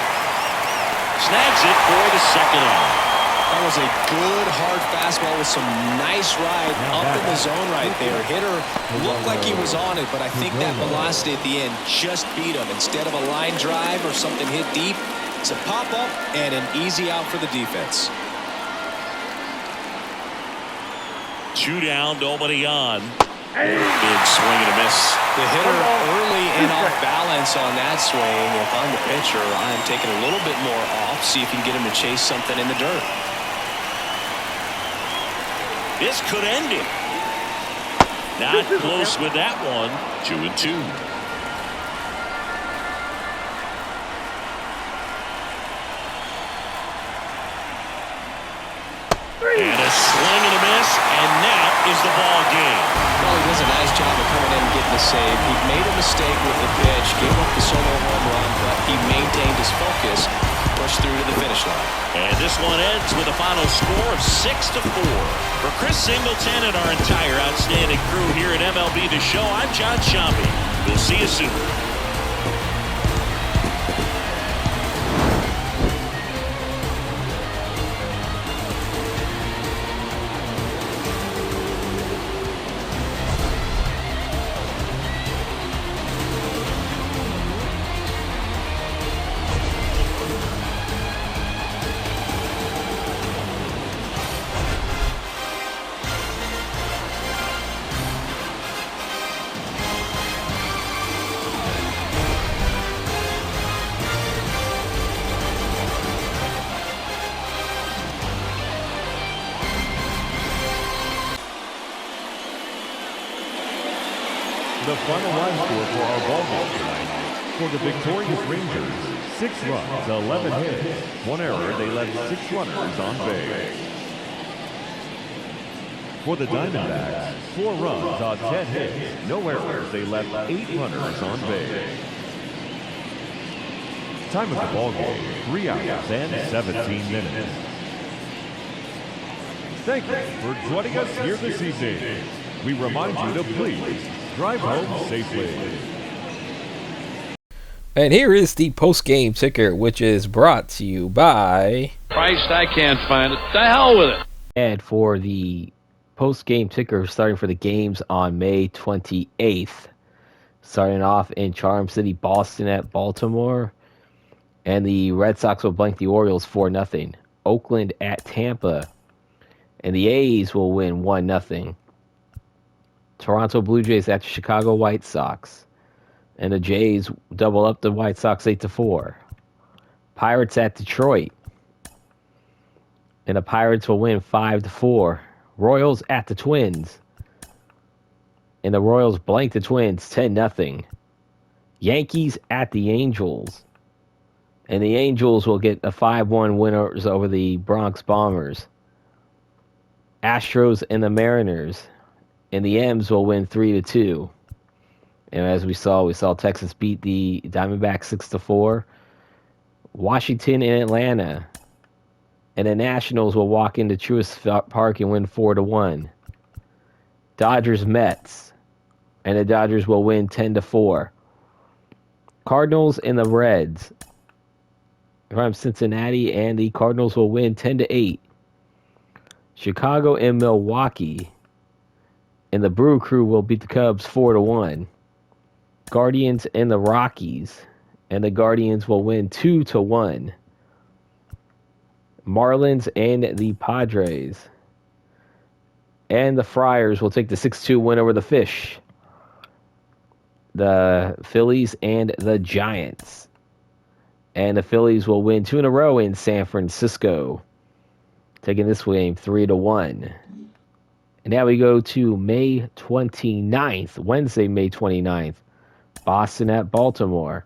snags it for the second out. That was a good hard fastball with some nice ride up in the zone right there. Hitter looked like he was on it, but I think that velocity at the end just beat him. Instead of a line drive or something hit deep, it's a pop-up and an easy out for the defense. 2 down, nobody on. Big swing and a miss. The hitter early and off balance on that swing. If I'm the pitcher, I'm taking a little bit more off, see if you can get him to chase something in the dirt. This could end it. Not close with that one. 2-2. And a swing and a miss, and that is the ball game. Well, he does a nice job of coming in and getting the save. He made a mistake with the pitch, gave up the solo home run, but he maintained his focus, pushed through to the finish line. And this one ends with a final score of 6-4. For Chris Singleton and our entire outstanding crew here at MLB The Show, I'm John Sciambi. We'll see you soon. the final line score for our ball game tonight. For the victorious Rangers, 6 runs, 11 hits, 1 error. They left 6 runners on base. For the Diamondbacks, 4 runs on 10 hits, no errors. They left 8 runners on base. Time of the ball game, 3 hours and 17 minutes. Thank you for joining us here this evening. We remind you to please drive home safely. And here is the post-game ticker, which is brought to you by... Christ, I can't find it. The hell with it. And for the post-game ticker, starting for the games on May 28th. Starting off in Charm City, Boston at Baltimore. And the Red Sox will blank the Orioles 4-0. Oakland at Tampa. And the A's will win 1-0. Toronto Blue Jays at the Chicago White Sox. And the Jays double up the White Sox 8-4. Pirates at Detroit. And the Pirates will win 5-4. Royals at the Twins. And the Royals blank the Twins 10-0. Yankees at the Angels. And the Angels will get a 5-1 winners over the Bronx Bombers. Astros and the Mariners. And the M's will win 3-2. And as we saw Texas beat the Diamondbacks 6-4. Washington and Atlanta. And the Nationals will walk into Truist Park and win 4-1. Dodgers Mets. And the Dodgers will win 10-4. Cardinals and the Reds from Cincinnati, and the Cardinals will win 10-8. Chicago and Milwaukee. And the Brew Crew will beat the Cubs 4-1. Guardians and the Rockies. And the Guardians will win 2-1. Marlins and the Padres. And the Friars will take the 6-2 win over the Fish. The Phillies and the Giants. And the Phillies will win 2 in a row in San Francisco. Taking this game 3-1. And now we go to May 29th, Wednesday, May 29th. Boston at Baltimore.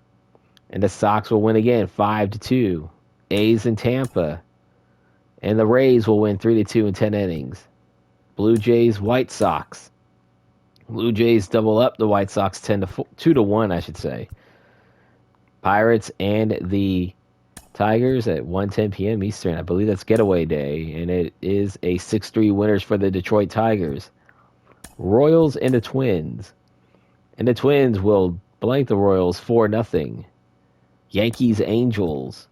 And the Sox will win again 5-2. A's in Tampa. And the Rays will win 3-2 in 10 innings. Blue Jays, White Sox. Blue Jays double up the White Sox 2-1, I should say. Pirates and the Tigers at 1:10 p.m. Eastern. I believe that's getaway day, and it is a 6-3 winners for the Detroit Tigers. Royals and the Twins. And the Twins will blank the Royals 4-0. Yankees, Angels.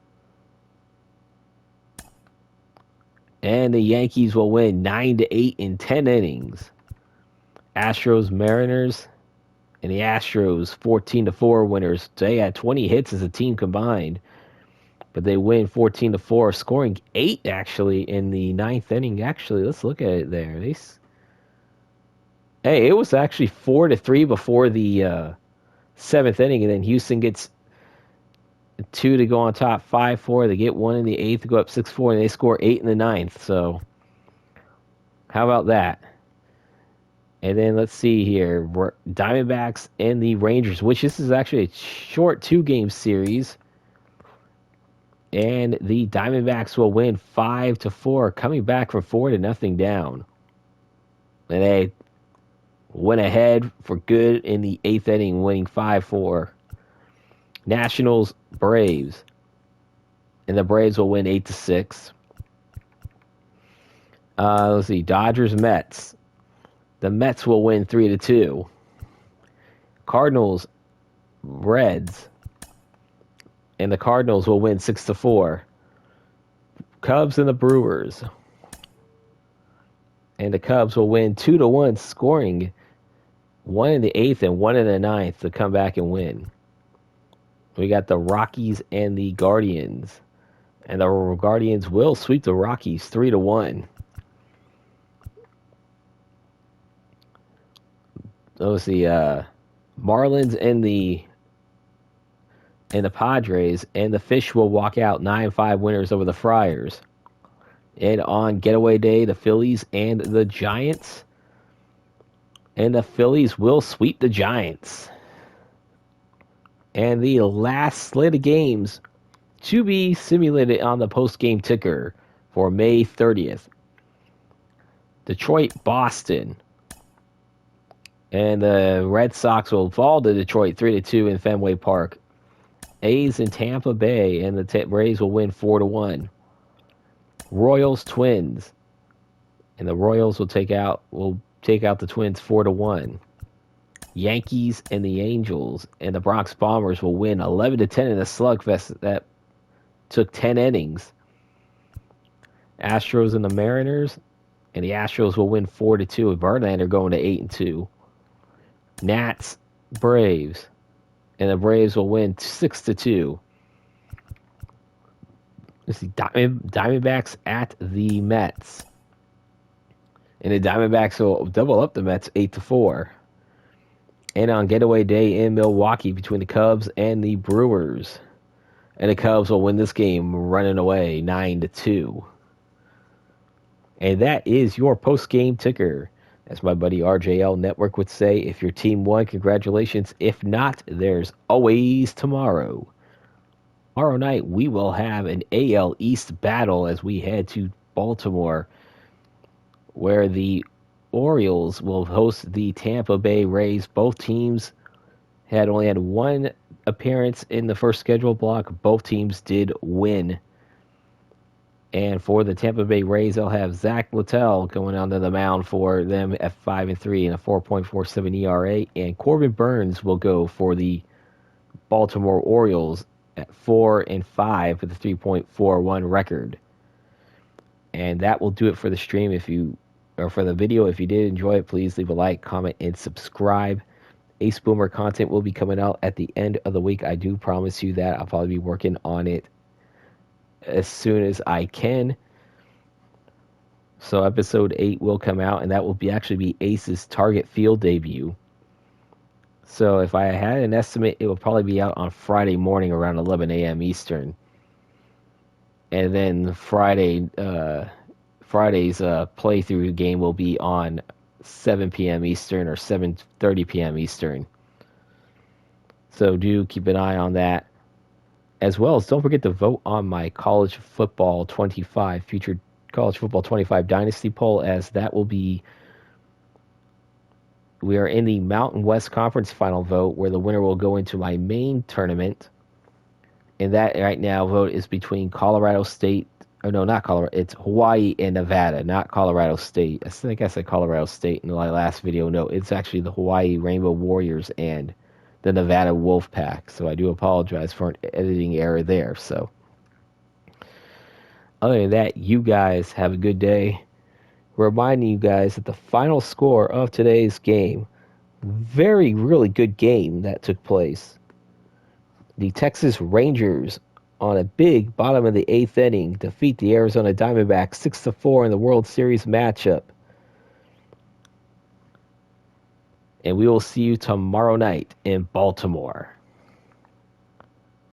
And the Yankees will win 9-8 in 10 innings. Astros, Mariners. And the Astros 14-4 winners. They had 20 hits as a team combined. But they win 14-4, scoring 8 actually in the 9th inning. Actually, let's look at it there. Hey, it was actually 4-3 before the 7th inning, and then Houston gets 2 to go on top, 5-4. They get 1 in the 8th to go up 6-4, and they score 8 in the 9th. So, how about that? And then let's see here. Diamondbacks and the Rangers, which this is actually a short 2-game series. And the Diamondbacks will win 5-4, coming back from 4-0 down. And they went ahead for good in the 8th inning, winning 5-4. Nationals, Braves. And the Braves will win 8-6. Let's see, Dodgers, Mets. The Mets will win 3-2. Cardinals, Reds. And the Cardinals will win 6-4. Cubs and the Brewers. And the Cubs will win 2-1, scoring 1 in the 8th and 1 in the 9th to come back and win. We got the Rockies and the Guardians. And the Guardians will sweep the Rockies 3-1. Those the Marlins and the Padres, and the Fish will walk out 9-5 winners over the Friars. And on getaway day, the Phillies and the Giants. And the Phillies will sweep the Giants. And the last slate of games to be simulated on the post-game ticker for May 30th. Detroit, Boston. And the Red Sox will fall to Detroit 3-2 in Fenway Park. A's in Tampa Bay, and the Rays will win 4-1. Royals, Twins. And the Royals will take out the Twins 4-1. Yankees and the Angels, and the Bronx Bombers will win 11-10 in a slugfest that took 10 innings. Astros and the Mariners, and the Astros will win 4-2 with Verlander going to 8-2. Nats, Braves, and the Braves will win 6-2. Let's see, Diamondbacks at the Mets. And the Diamondbacks will double up the Mets 8-4. And on getaway day in Milwaukee between the Cubs and the Brewers. And the Cubs will win this game running away 9-2. And that is your post-game ticker. As my buddy RJL Network would say, if your team won, congratulations. If not, there's always tomorrow. Tomorrow night, we will have an AL East battle as we head to Baltimore, where the Orioles will host the Tampa Bay Rays. Both teams only had one appearance in the first schedule block. Both teams did win. And for the Tampa Bay Rays, they'll have Zach Littell going onto the mound for them at 5-3 and a 4.47 ERA. And Corbin Burns will go for the Baltimore Orioles at 4-5 with a 3.41 record. And that will do it for the stream. For the video, if you did enjoy it, please leave a like, comment, and subscribe. Ace Boomer content will be coming out at the end of the week. I do promise you that. I'll probably be working on it as soon as I can. So episode 8 will come out, and that will actually be Ace's Target Field debut. So if I had an estimate, it will probably be out on Friday morning around 11 a.m. Eastern. And then Friday's playthrough game will be on 7 p.m. Eastern or 7:30 p.m. Eastern. So do keep an eye on that. As well as don't forget to vote on my College Football 25 future College Football 25 Dynasty poll, as that will be. We are in the Mountain West Conference final vote, where the winner will go into my main tournament. And that right now vote is between Colorado State. Oh, no, not Colorado. It's Hawaii and Nevada, not Colorado State. I think I said Colorado State in my last video. No, it's actually the Hawaii Rainbow Warriors and the Nevada Wolfpack. So I do apologize for an editing error there. So other than that, you guys have a good day. Reminding you guys that the final score of today's game, really good game that took place. The Texas Rangers, on a big bottom of the 8th inning, defeat the Arizona Diamondbacks 6-4 in the World Series matchup. And we will see you tomorrow night in Baltimore.